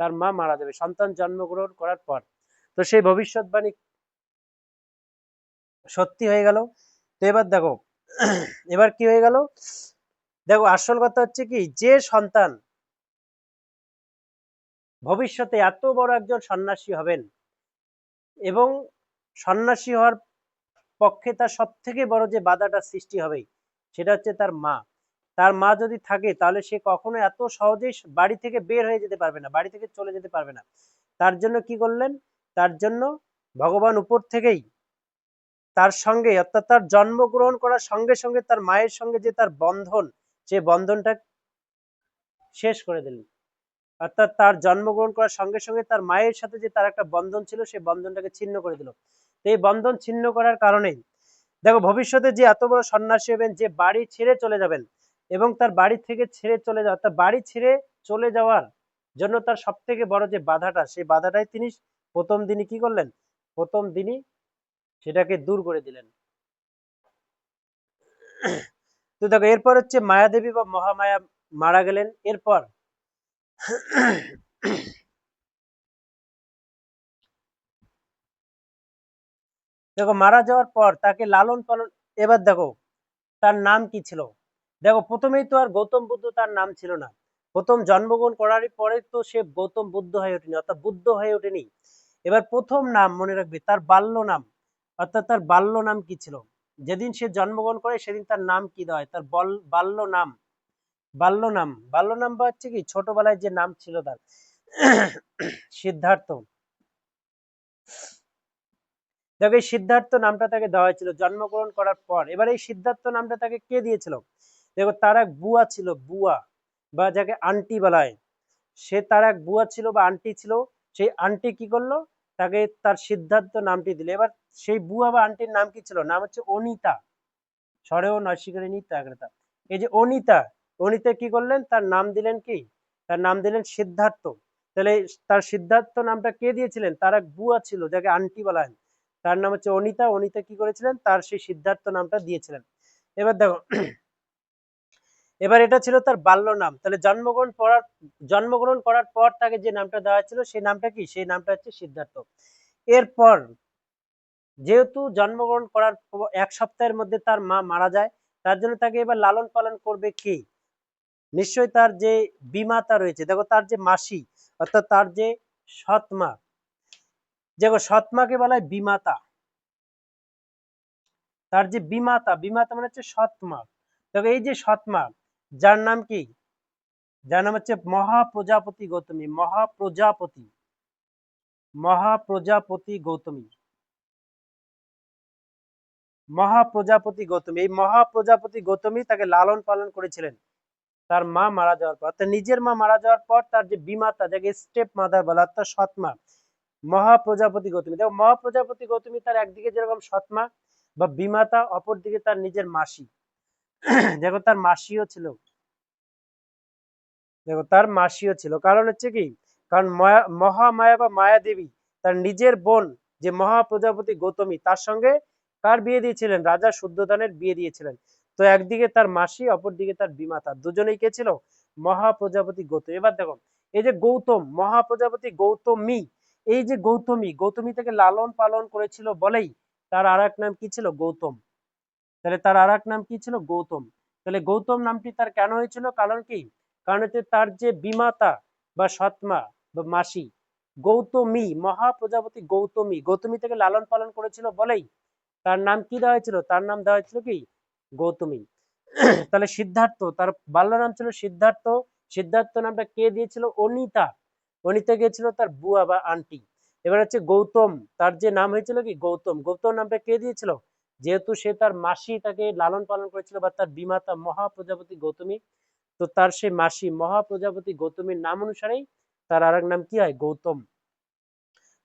তার মা মারা যাবে সন্তান জন্মগ্রহণ করার পর। তো সেই ভবিষ্যৎবাণী সত্যি হয়ে গেল। তো এবার দেখো এবার কি হয়ে গেল, দেখো আসল কথা হচ্ছে কি, যে সন্তান ভবিষ্যতে এত বড় একজন সন্ন্যাসী হবেন এবং সন্ন্যাসী হওয়ার পক্ষে তার সব থেকে বড় যে বাধাটা সৃষ্টি হবে সেটা হচ্ছে তার মা। তার মা যদি থাকে তাহলে সে কখনো এত সহজেই বাড়ি থেকে বের হয়ে যেতে পারবে না, বাড়ি থেকে চলে যেতে পারবে না। তার জন্য কি করলেন, তার জন্য ভগবান উপর থেকেই তার সঙ্গে অর্থাৎ তার জন্মগ্রহণ করার সঙ্গে সঙ্গে তার মায়ের সঙ্গে যে তার বন্ধন, সে বন্ধনটা শেষ করে দিলেন। অর্থাৎ তার জন্মগ্রহণ করার সঙ্গে সঙ্গে তার মায়ের সাথে যে তার একটা বন্ধন ছিল সেই বন্ধনটাকে ছিন্ন করে দিল। এই বন্ধন ছিন্ন করার কারণেই দেখো ভবিষ্যতে যে এত বড় সন্ন্যাসী হবেন, যে বাড়ি ছেড়ে চলে যাবেন এবং তার বাড়ি থেকে ছেড়ে চলে যাওয়া, তার বাড়ি ছেড়ে চলে যাওয়ার জন্য তার সব থেকে বড় যে বাধাটা, সেই বাধাটাই তিনি প্রথম দিনই কি করলেন, প্রথম দিনই সেটাকে দূর করে দিলেন। তো দেখো এরপর হচ্ছে মায়াদেবী বা মহামায়া মারা গেলেন। এরপর দেখো মারা যাওয়ার পর তাকে লালন পালন, এবার দেখো তার নাম কি ছিল। দেখো প্রথমেই তো আর গৌতম বুদ্ধ তার নাম ছিল না। প্রথম জন্মগ্রহণ করার পরে তো সে গৌতম বুদ্ধ হয়ে ওঠেনি, অর্থাৎ বুদ্ধ হয়ে ওঠেনি। এবার প্রথম নাম মনে রাখবে, তার বাল্য নাম, অর্থাৎ তার বাল্য নাম কি ছিল। যেদিন সে জন্মগ্রহণ করে সেদিন তার নাম কি দেওয়া হয়, তার বাল্য নাম। বাল্য নাম বা হচ্ছে কি ছোটবেলায় যে নাম ছিল তার সিদ্ধার্থ। দেখো এই সিদ্ধার্থ নামটা তাকে দেওয়া হয়েছিল জন্মগ্রহণ করার পর। এবার এই সিদ্ধার্থ নামটা তাকে কে দিয়েছিল। দেখো তার এক বুয়া ছিল, বুয়া বা যাকে আন্টি বলা হয়, সে তার এক বুয়া ছিল বা আন্টি ছিল। সেই আন্টি কি করলো, তাকে তার সিদ্ধার্থ নামটি দিল। এবার সেই বুয়া বা আন্টির নাম কি ছিল, নাম হচ্ছে অনিতা। স্বরেও নস্বীকারে নিতা আগ্রতা। এই যে অনিতা, অনিতা কি করলেন, তার নাম দিলেন কি, তার নাম দিলেন সিদ্ধার্থ। তাহলে তার সিদ্ধার্থ নামটা কে দিয়েছিলেন, তার এক বুয়া ছিল যাকে আন্টি বলা হয়, তার নাম হচ্ছে অনিতা। অনিতা কি করেছিলেন, তার সেই সিদ্ধার্থ নামটা দিয়েছিলেন। এবার দেখো এবার এটা ছিল তার বাল্য নাম। তাহলে জন্মগ্রহণ করার পর তাকে যে নামটা দেওয়া ছিল সেই নামটা কি, সেই নামটা হচ্ছে সিদ্ধার্থ। এরপর যেহেতু জন্মগ্রহণ করার 1 সপ্তাহের মধ্যে তার মা মারা যায়, তার জন্য তাকে এবার লালন পালন করবে কি, নিশ্চয়ই তার যে বিমাতা রয়েছে, দেখো তার যে মাসি, অর্থাৎ তার যে সৎ মা। দেখো সৎ মাকে বলা হয় বিমাতা। তার যে বিমাতা, বিমাতা মানে হচ্ছে সৎ মা। দেখো এই যে সৎ মা, যার নাম কি, যার নাম হচ্ছে মহাপ্রজাপতি গৌতমী, মহাপ্রজাপতি গৌতমী, মহাপ্রজাপতি গৌতমী। এই মহাপ্রজাপতি গৌতমী তাকে লালন পালন করেছিলেন তার মা মারা যাওয়ার পর। অর্থাৎ নিজের মা মারা যাওয়ার পর তার যে বিমাতা, যাকে স্টেপ মাদার বলা, অর্থাৎ সৎমা, মহাপ্রজাপতি গৌতমী। দেখো মহাপ্রজাপতি গৌতমী তার একদিকে যেরকম সৎমা বা বিমাতা, অপরদিকে তার নিজের মাসি। দেখো তার মাসিও ছিল, দেখো তার মাসিও ছিল। কারণ হচ্ছে কি, কারণ মহামায়া বা মায়া দেবী তার নিজের বোন যে মহাপ্রজাপতি গৌতমী, তার সঙ্গে কার বিয়ে দিয়েছিলেন, রাজা শুদ্ধোধনের বিয়ে দিয়েছিলেন। তো একদিকে তার মাসি, অপরদিকে তার বিমাতা, দুজনেই কে ছিল, মহাপ্রজাপতি গৌতম। এবার দেখো এই যে গৌতম, মহাপ্রজাপতি গৌতমী, এই যে গৌতমী, গৌতমী থেকে লালন পালন করেছিল বলেই তার আর এক নাম কি ছিল, গৌতম। তাহলে তার আর এক নাম কি ছিল, গৌতম। তাহলে গৌতম নামটি তার কেন হয়েছিল, কারণ কি, কারণ হচ্ছে তার যে বিমাতা বা সৎমা বা মাসি গৌতমী, মহাপ্রজাপতি গৌতমী, গৌতমী থেকে লালন পালন করেছিল বলেই তার নাম কি দেওয়া হয়েছিল, তার নাম দেওয়া হয়েছিল কি, গৌতমী। তাহলে সিদ্ধার্থ, তার বাল্য নাম ছিল সিদ্ধার্থ। সিদ্ধার্থ নামটা কে দিয়েছিল, অনিতা। অনিতা গিয়েছিল তার বুয়া বা আন্টি। এবার হচ্ছে গৌতম, তার যে নাম হয়েছিল কি, গৌতম। গৌতম নামটা কে দিয়েছিল, যেহেতু সে তার মাসি তাকে লালন পালন করেছিল বা তার বিমাতা মহাপ্রজাপতি গৌতমী, তো তার সেই মাসি মহাপ্রজাপতি গৌতমীর নাম অনুসারেই তার আর এক নাম কি হয়, গৌতম।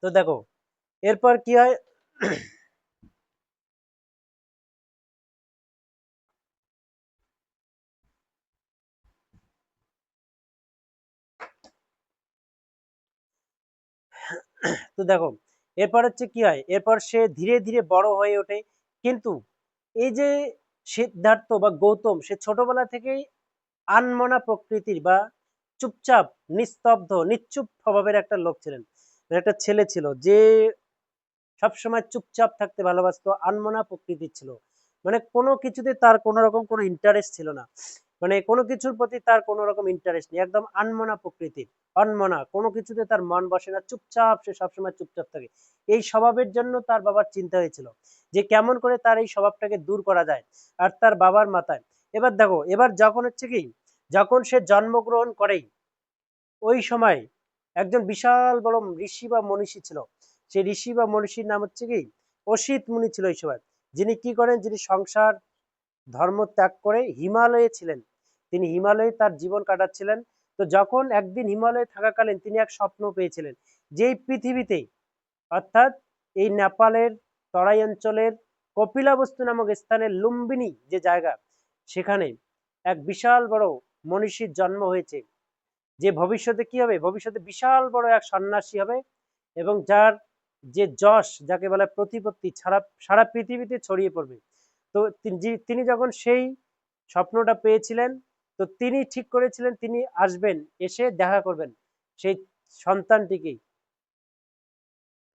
তো দেখো এরপর কি হয়, তো দেখো এরপর হচ্ছে কি হয়, এরপর সে ধীরে ধীরে বড় হয়ে ওঠে। কিন্তু এই যে সিদ্ধার্থ বা গৌতম, সে ছোটবেলা থেকেই আনমনা প্রকৃতির বা চুপচাপ, নিস্তব্ধ, নিশ্চুপ স্বভাবের একটা লোক ছিলেন, একটা ছেলে ছিল যে সবসময় চুপচাপ থাকতে ভালোবাসতো, আনমনা প্রকৃতির ছিল। মানে কোনো কিছুতে তার কোনো রকম কোনো ইন্টারেস্ট ছিল না, মানে কোনো কিছুর প্রতি তার কোনো রকম ইন্টারেস্ট নেই, একদম আনমনা প্রকৃতির। অনমনা, কোনো কিছুতে তার মন বসে না, চুপচাপ, সে সবসময় চুপচাপ থাকে। এই স্বভাবের জন্য তার বাবার চিন্তা হয়েছিল যে কেমন করে তার এই স্বভাবটাকে দূর করা যায়। আর তার বাবার মাথায়, এবার দেখো এবার যখন হচ্ছে কি, যখন সে জন্মগ্রহণ করেই ওই সময় একজন বিশাল বড় ঋষি বা মনীষী ছিল। সেই ঋষি বা মনীষীর নাম হচ্ছে কি, অসিত মুনি ছিল এই সময়। যিনি কি করেন, যিনি সংসার ধর্ম ত্যাগ করে হিমালয়ে ছিলেন। তিনি হিমালয়ে তার জীবন কাটাচ্ছিলেন। তো যখন একদিন হিমালয়ে থাকাকালীন তিনি এক স্বপ্ন পেয়েছিলেন, যে এই পৃথিবীতে, অর্থাৎ এই নেপালের তরাই অঞ্চলের কপিলাবস্তু নামক স্থানের লুম্বিনী যে জায়গা, সেখানে এক বিশাল বড় মনীষীর জন্ম হয়েছে, যে ভবিষ্যতে কি হবে, ভবিষ্যতে বিশাল বড় এক সন্ন্যাসী হবে, এবং যার যে যশ যাকে বলে প্রতিপত্তি সারা সারা পৃথিবীতে ছড়িয়ে পড়বে। তো তিনি যখন সেই স্বপ্নটা পেয়েছিলেন, তো তিনি ঠিক করেছিলেন তিনি আসবেন, এসে দেখা করবেন সেই সন্তানটিকে।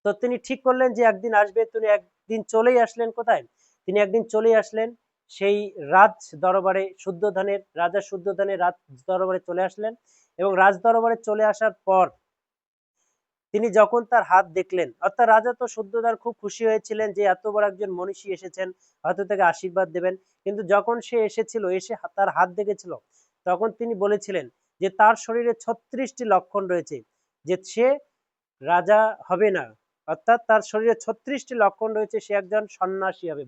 তো তিনি ঠিক করলেন যে একদিন আসবে, তিনি একদিন চলেই আসলেন কোথায়, তিনি একদিন চলেই আসলেন সেই রাজ দরবারে, শুদ্ধোধনের রাজা শুদ্ধোধনের রাজ দরবারে চলে আসলেন। এবং রাজ দরবারে চলে আসার পর তিনি যখন তার হাত দেখলেন, অর্থাৎ রাজা তো শুদ্ধোধন খুব খুশি হয়েছিলেন যে এত বড় একজন মনীষী এসেছেন, হয়তো তাকে আশীর্বাদ দেবেন। কিন্তু যখন সে এসেছিল, এসে তার হাত দেখেছিল, তখন তিনি বলেছিলেন যে তার শরীরে 36টি লক্ষণ রয়েছে, যে সে রাজা হবে না। অর্থাৎ তার শরীরে 36টি লক্ষণ রয়েছে, সে একজন সন্ন্যাসী হবে,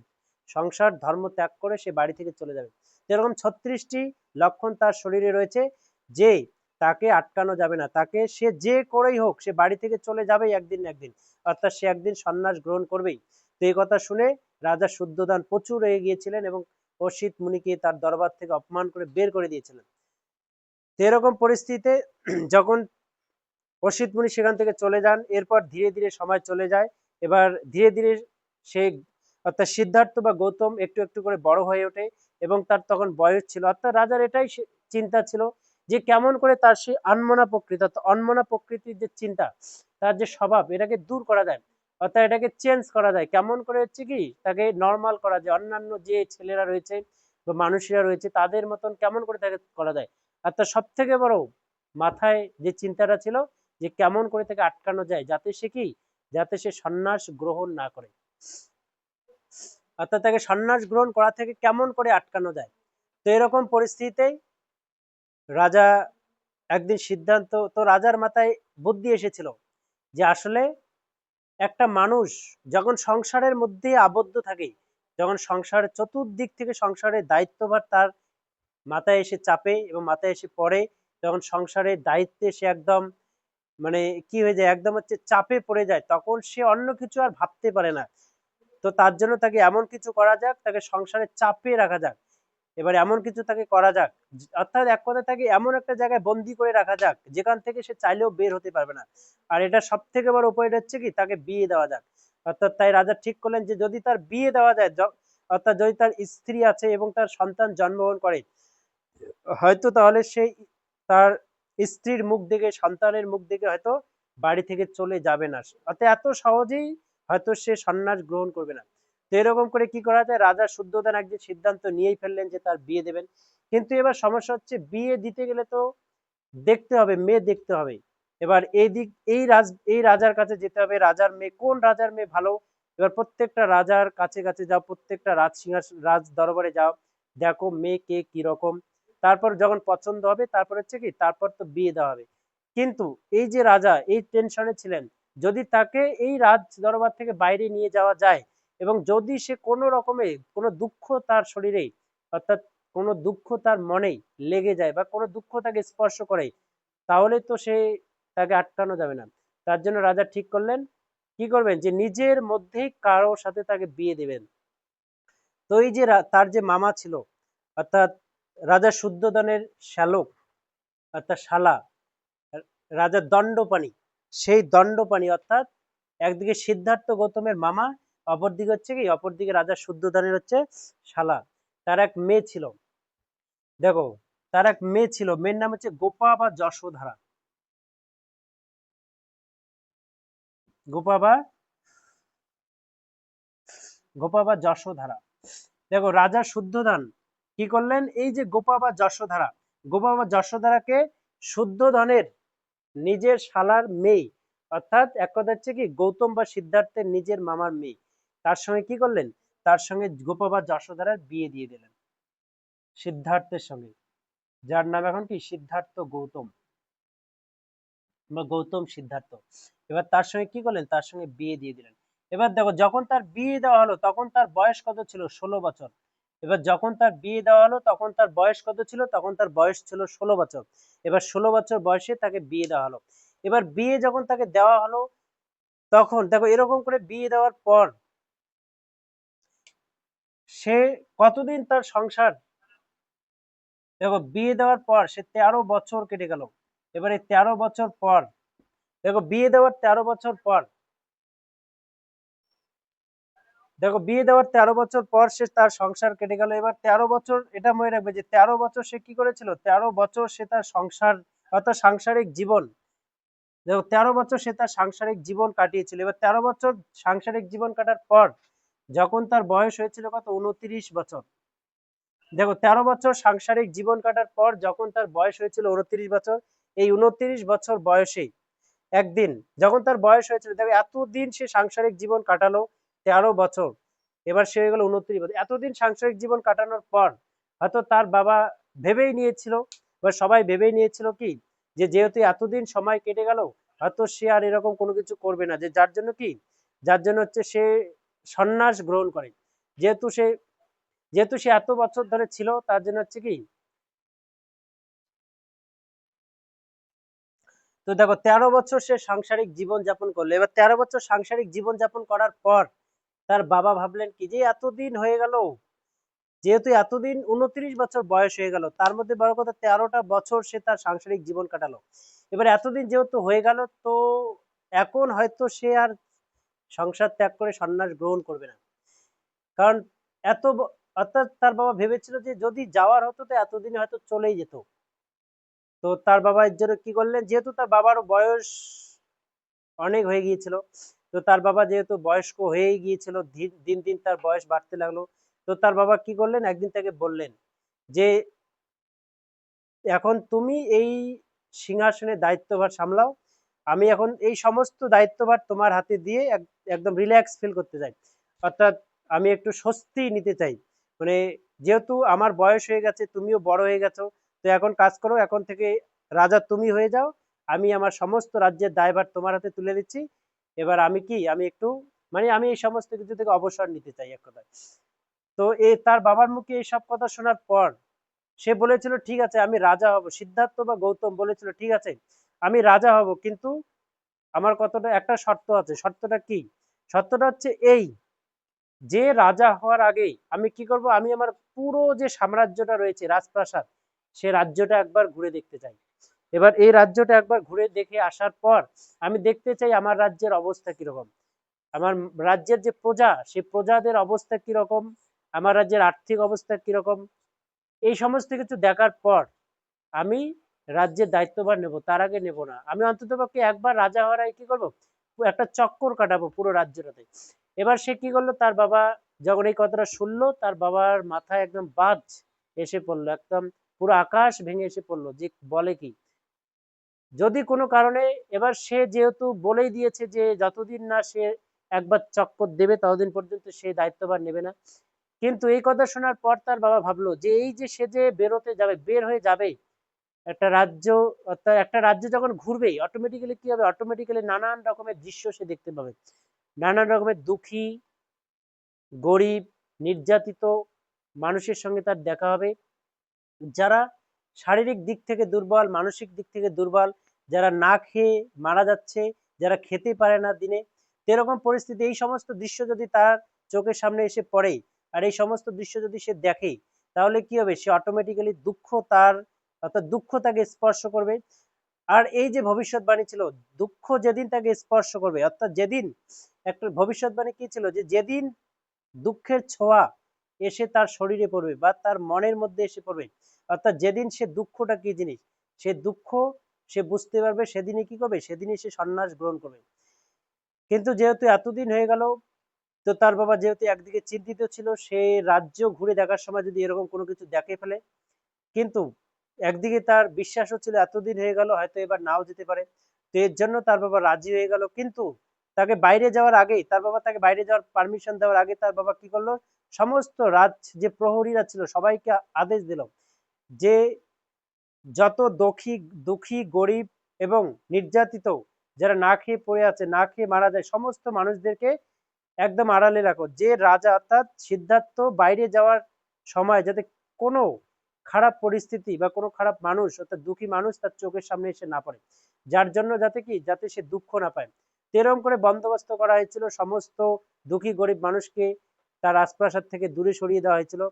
সংসার ধর্ম ত্যাগ করে সে বাড়ি থেকে চলে যাবে। এরকম 36টি লক্ষণ তার শরীরে রয়েছে, যে তাকে আটকানো যাবে না, তাকে সে যে করেই হোক সে বাড়ি থেকে চলে যাবেই একদিন না একদিন, অর্থাৎ সে একদিন সন্ন্যাস গ্রহণ করবেই। তো এই কথা শুনে রাজা শুদ্ধোধন প্রচুর রেগে গিয়েছিলেন এবং অসিত মুনিকে তার দরবার থেকে অপমান করে বের করে দিয়েছিলেন। তো এরকম পরিস্থিতিতে যখন অসিত মুনি সেখান থেকে চলে যান, এরপর ধীরে ধীরে সময় চলে যায়। এবার ধীরে ধীরে সে, অর্থাৎ সিদ্ধার্থ বা গৌতম একটু একটু করে বড় হয়ে ওঠে, এবং তার তখন বয়স ছিল। অর্থাৎ রাজার এটাই চিন্তা ছিল যে কেমন করে তার সেই আনমনা প্রকৃতি, অর্থাৎ অনমনা প্রকৃতির যে চিন্তা, তার যে স্বভাব, এটাকে দূর করা যায়, অর্থাৎ এটাকে চেঞ্জ করা যায়, কেমন করে হচ্ছে কি তাকে নর্মাল করা যায়, অন্যান্য যে ছেলেরা রয়েছে বা মানুষেরা রয়েছে তাদের মতন কেমন করে তাকে করা যায়। অর্থাৎ সব থেকে বড় মাথায় যে চিন্তাটা ছিল, যে কেমন করে তাকে আটকানো যায়, যাতে সে কি, যাতে সে সন্ন্যাস গ্রহণ না করে, অর্থাৎ তাকে সন্ন্যাস গ্রহণ করা থেকে কেমন করে আটকানো যায়। তো এরকম পরিস্থিতিতেই রাজা একদিন সিদ্ধান্ত, তো রাজার মাথায় বুদ্ধি এসেছিল যে আসলে একটা মানুষ যখন সংসারের মধ্যে আবদ্ধ থাকে, যখন সংসারের চতুর্দিক থেকে সংসারের দায়িত্বভার তার মাথায় এসে চাপে এবং মাথায় এসে পড়ে, তখন সংসারের দায়িত্বে সে একদম মানে কি হয়ে যায়, একদম হচ্ছে চাপে পড়ে যায়, তখন সে অন্য কিছু আর ভাবতে পারে না। তো তার জন্য তাকে এমন কিছু করা যাক, তাকে সংসারে চাপে রাখা যাক। এবার এমন কিছু তাকে করা যাক, অর্থাৎ এক কথায় তাকে এমন একটা জায়গায় বন্দি করে রাখা যাক যেখান থেকে সে চাইলেও বের হতে পারবে না। আর এটা সব থেকে বড় উপায়টা হচ্ছে কি, তাকে বিয়ে দেওয়া যাক। অর্থাৎ তাই রাজা ঠিক করলেন যে যদি তার বিয়ে দেওয়া যায়, অর্থাৎ যদি তার স্ত্রী আছে এবং তার সন্তান জন্মগ্রহণ করে, হয়তো তাহলে সেই তার স্ত্রীর মুখ দেখে, সন্তানের মুখ দেখে হয়তো বাড়ি থেকে চলে যাবে না, অর্থাৎ এত সহজেই হয়তো সে সন্ন্যাস গ্রহণ করবে না। তো এরকম করে কি করা যায়, রাজা শুদ্ধোধন একদিন সিদ্ধান্ত নিয়েই ফেললেন যে তার বিয়ে দেবেন। কিন্তু এবার সমস্যা হচ্ছে, বিয়ে দিতে গেলে তো দেখতে হবে, মেয়ে দেখতে হবে। এবার এই দিক, এই রাজার কাছে যেতে হবে, রাজার মেয়ে, কোন রাজার মেয়ে ভালো। এবার প্রত্যেকটা রাজার কাছে কাছে যাও, প্রত্যেকটা রাজ দরবারে যাও, দেখো মেয়ে কে কিরকম, তারপর যখন পছন্দ হবে তারপর হচ্ছে কি, তারপর তো বিয়ে দেওয়া হবে। কিন্তু এই যে রাজা এই টেনশনে ছিলেন, যদি তাকে এই রাজ দরবার থেকে বাইরে নিয়ে যাওয়া যায়, এবং যদি সে কোনো রকমে কোনো দুঃখ তার শরীরে, অর্থাৎ কোনো দুঃখ তার মনে লেগে যায় বা কোনো দুঃখ তাকে স্পর্শ করে, তাহলে তো সে, তাকে আটকানো যাবে না। তার জন্য রাজা ঠিক করলেন কি করবেন, যে নিজের মধ্যেই কারো সাথে তাকে বিয়ে দেবেন। তো এই যে তার যে মামা ছিল, অর্থাৎ রাজা শুদ্ধোধনের শ্যালক, অর্থাৎ শালা, রাজা দণ্ডপাণি, সেই দণ্ডপাণি, অর্থাৎ একদিকে সিদ্ধার্থ গৌতমের মামা, অপরদিকে হচ্ছে কি, অপরদিকে রাজা শুদ্ধোধনের হচ্ছে শালা। তার এক মেয়ে ছিল, দেখো, তার এক মেয়ে ছিল, মেয়ের নাম হচ্ছে গোপা বা যশোধারা, গোপা বা গোপা বা যশোধারা। দেখো রাজা শুদ্ধোধন কি করলেন, এই যে গোপা বা যশোধারা, গোপা বা যশোধারাকে শুদ্ধোধনের নিজের শালার মেয়ে, অর্থাৎ এক কথা হচ্ছে কি গৌতম বা সিদ্ধার্থের নিজের মামার মেয়ে, তার সঙ্গে কি করলেন, তার সঙ্গে গোপা বা যশোধারার বিয়ে দিয়ে দিলেন সিদ্ধার্থের সঙ্গে, যার নাম এখন কি সিদ্ধার্থ গৌতম বা গৌতম সিদ্ধার্থ। এবার তার সঙ্গে কি করলেন, তার সঙ্গে বিয়ে দিয়ে দিলেন। এবার দেখো যখন তার বিয়ে দেওয়া হলো তখন তার বয়স কত ছিল, 16 বছর। এবার যখন তার বিয়ে দেওয়া হলো তখন তার বয়স কত ছিল, তখন তার বয়স ছিল 16 বছর। এবার 16 বছর বয়সে তাকে বিয়ে দেওয়া হলো। এবার বিয়ে যখন তাকে দেওয়া হলো, তখন দেখো এরকম করে বিয়ে দেওয়ার পর সে কতদিন তার সংসার, দেখো বিয়ে দেওয়ার পর সে 13 বছর কেটে গেল। এবারে 13 বছর পর, দেখো বিয়ে দেওয়ার 13 বছর পর দেখো বিয়ে দেওয়ার 13 বছর পর সে তার সংসার কেটে গেল। এবার 13 বছর, এটা মনে রাখবে যে 13 বছর সে কি করেছিল, 13 বছর সে তার সংসার অর্থাৎ সাংসারিক জীবন, দেখো 13 বছর সে তার সাংসারিক জীবন কাটিয়েছিল। এবার 13 বছর সাংসারিক জীবন কাটার পর যখন তার বয়স হয়েছিল কত, 29 বছর। দেখো 13 বছর সাংসারিক জীবন কাটার পর যখন তার বয়স হয়েছিল 29 বছর, এই 29 বছর বয়সে একদিন যখন তার বয়স হয়েছিল, দেখো এতদিন সে সাংসারিক জীবন কাটালো, 13 বছর, এবার সে হয়ে গেল 29 বছর। এতদিন সাংসারিক জীবন কাটানোর পর হয়তো তার বাবা ভেবেই নিয়েছিল, বা সবাই ভেবেই নিয়েছিল কি, যে যেহেতু এতদিন সময় কেটে গেল, হয়তো সে আর এরকম কোনো কিছু করবে না, যে যার জন্য কি, যার জন্য হচ্ছে সে সন্ন্যাস গ্রহণ করে। যেহেতু সে যেহেতু সে এত বছর ধরে ছিল, তার জন্য হচ্ছে কি, তো দেখো 13 বছর সে সাংসারিক জীবন যাপন করলো। এবার 13 বছর সাংসারিক জীবন যাপন করার পর তার বাবা ভাবলেন কি, যে এতদিন হয়ে গেল, যেহেতু এতদিন 29 বছর বয়স হয়ে গেল, তার মধ্যে বড় কথা 13টা বছর সে তার সাংসারিক জীবন কাটালো। এবার এতদিন যেহেতু হয়ে গেল, তো এখন হয়তো সে আর সংসার ত্যাগ করে সন্ন্যাস গ্রহণ করবে না। কারণ অর্থাৎ তার বাবা ভেবেছিল যে যদি যাওয়ার হতো তো এতদিনে হয়তো চলেই যেত। তো তার বাবা এর জন্য কি করলেন, যেহেতু তার বাবারও বয়স অনেক হয়ে গিয়েছিল, তো তার বাবা যেহেতু বয়স্ক হয়ে গিয়েছিল, দিন দিন তার বয়স বাড়তে লাগলো, তো তার বাবা কি করলেন, একদিন তাকে বললেন যে এখন তুমি এই সিংহাসনের দায়িত্বভার সামলাও, আমি এখন এই সমস্ত দায়িত্বভার তোমার হাতে দিয়ে একদম রিল্যাক্স ফিল করতে চাই, অর্থাৎ আমি একটু স্বস্তি নিতে চাই। মানে যেহেতু আমার বয়স হয়ে গেছে, তুমিও বড় হয়ে গেছো, তো এখন কাজ করো, এখন থেকে রাজা তুমি হয়ে যাও, আমি আমার সমস্ত রাজ্যের দায়ভার তোমার হাতে তুলে দিচ্ছি। এবার আমি কি, আমি একটু মানে আমি এই সমস্ত কিছু থেকে অবসর নিতে চাই, এক কথায়। তো তার বাবার মুখে এইসব কথা শোনার পর সে বলেছিল ঠিক আছে আমি রাজা হব। সিদ্ধার্থ বা গৌতম বলেছিল ঠিক আছে আমি রাজা হব, কিন্তু আমার কতটা একটা শর্ত আছে। শর্তটা কি? শর্তটা হচ্ছে এই, যে রাজা হওয়ার আগেই আমি কি করব, আমি আমার পুরো যে সাম্রাজ্যটা রয়েছে রাজপ্রাসাদ, সে রাজ্যটা একবার ঘুরে দেখতে চাই। এবার এই রাজ্যটা একবার ঘুরে দেখে আসার পর আমি দেখতে চাই আমার রাজ্যের অবস্থা কিরকম, আমার রাজ্যের যে প্রজা, সেই প্রজাদের অবস্থা কিরকম, আমার রাজ্যের আর্থিক অবস্থা কিরকম, এই সমস্ত কিছু দেখার পর আমি রাজ্যের দায়িত্বভার নেব, তার আগে নেব না। আমি অন্ততপক্ষে একবার রাজা হওয়ার আগে কি করবো, একটা চক্কর কাটাবো পুরো রাজ্যটাতে। এবার সে কি করলো, তার বাবা যখন এই কথাটা শুনলো, তার বাবার মাথায় একদম বাজ এসে পড়লো, একদম পুরো আকাশ ভেঙে এসে পড়লো, যে বলে কি, যদি কোনো কারণে, এবার সে যেহেতু বলেই দিয়েছে যে যতদিন না সে একবার চক্কর দেবে ততদিন পর্যন্ত সে দায়িত্বভার নেবে না। কিন্তু এই কথা শোনার পর তার বাবা ভাবলো যে এই যে সে যে বেরোতে যাবে, বের হয়ে যাবে একটা রাজ্য, অর্থাৎ একটা রাজ্য যখন ঘুরবে, অটোমেটিক্যালি কি হবে, অটোমেটিক্যালি নানান রকমের দৃশ্য সে দেখতে পাবে, নানান রকমের দুঃখী, গরিব, নির্যাতিত মানুষের সঙ্গে তার দেখা হবে, যারা শারীরিক দিক থেকে দুর্বল, মানসিক দিক থেকে দুর্বল, যারা না খেয়ে মারা যাচ্ছে, যারা খেতে পারে না দিনে, এরকম পরিস্থিতি, এই সমস্ত দৃশ্য যদি তার চোখের সামনে এসে পড়ে, আর এই সমস্ত দৃশ্য যদি সে দেখে, তাহলে কি হবে, সে অটোমেটিক্যালি দুঃখ তার, অর্থাৎ দুঃখ তাকে স্পর্শ করবে। আর এই যে ভবিষ্যৎবাণী ছিল, দুঃখ যেদিন তাকে স্পর্শ করবে, অর্থাৎ যেদিন, একটা ভবিষ্যৎবাণী কি ছিল, যে যেদিন দুঃখের ছোঁয়া এসে তার শরীরে পড়বে বা তার মনের মধ্যে এসে পড়বে, অর্থাৎ যেদিন সে দুঃখটা কি জিনিস, সে দুঃখ সে বুঝতে পারবে, সেদিনই কি করবে, সেদিনই সে সন্ন্যাস গ্রহণ করবে। কিন্তু যেহেতু এতদিন হয়ে গেল, তো তার বাবা যেহেতু একদিকে চিন্তিত ছিল, সে রাজ্য ঘুরে দেখার সময় যদি এরকম কোনো কিছু দেখে ফেলে, কিন্তু একদিকে তার বিশ্বাসও ছিল এতদিন হয়ে গেল হয়তো এবার নাও যেতে পারে, তো এর জন্য তার বাবা রাজি হয়ে গেল। কিন্তু তাকে বাইরে যাওয়ার আগেই, তার বাবা তাকে বাইরে যাওয়ার পারমিশন দেওয়ার আগে তার বাবা কি করলো, সমস্ত যে প্রহরীরা ছিল সবাইকে আদেশ দিল যে যত দুঃখী দুঃখী গরিব এবং নির্যাতিত, যারা না খেয়ে পড়ে আছে, না খেয়ে মারা যায়, সমস্ত মানুষদেরকে একদম আড়ালে রাখো, যে রাজা অর্থাৎ সিদ্ধার্থ বাইরে যাওয়ার সময় যাতে কোনো খারাপ পরিস্থিতি বা কোনো খারাপ মানুষ অর্থাৎ দুঃখী মানুষ তার চোখের সামনে এসে না পড়ে, যার জন্য যাতে কি, যাতে সে দুঃখ না পায়। এরকম করে বন্দোবস্ত করা হয়েছিল, সমস্ত দুঃখী গরিব মানুষকে তার রাজপ্রাসাদ থেকে দূরে সরিয়ে দেওয়া হয়েছিল।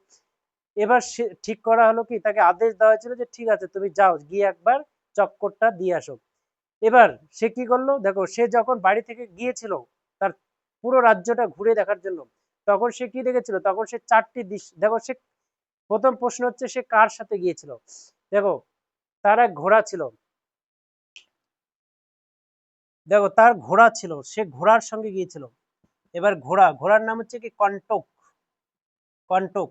এবার সে ঠিক করা হলো কি, তাকে আদেশ দেওয়া হয়েছিল যে ঠিক আছে তুমি যাও, গিয়ে একবার চক্করটা দিয়ে আসো। এবার সে কি করলো, দেখো সে যখন বাড়ি থেকে গিয়েছিল তার পুরো রাজ্যটা ঘুরে দেখার জন্য, তখন সে কি দেখেছিল, তখন সে 4টি দৃশ্য দেখো। সে প্রথম প্রশ্ন হচ্ছে সে কার সাথে গিয়েছিল। দেখো তার এক ঘোড়া ছিল, দেখো তার ঘোড়া ছিল, সে ঘোড়ার সঙ্গে গিয়েছিল। এবার ঘোড়ার নাম হচ্ছে কি কণ্টক। কণ্টক,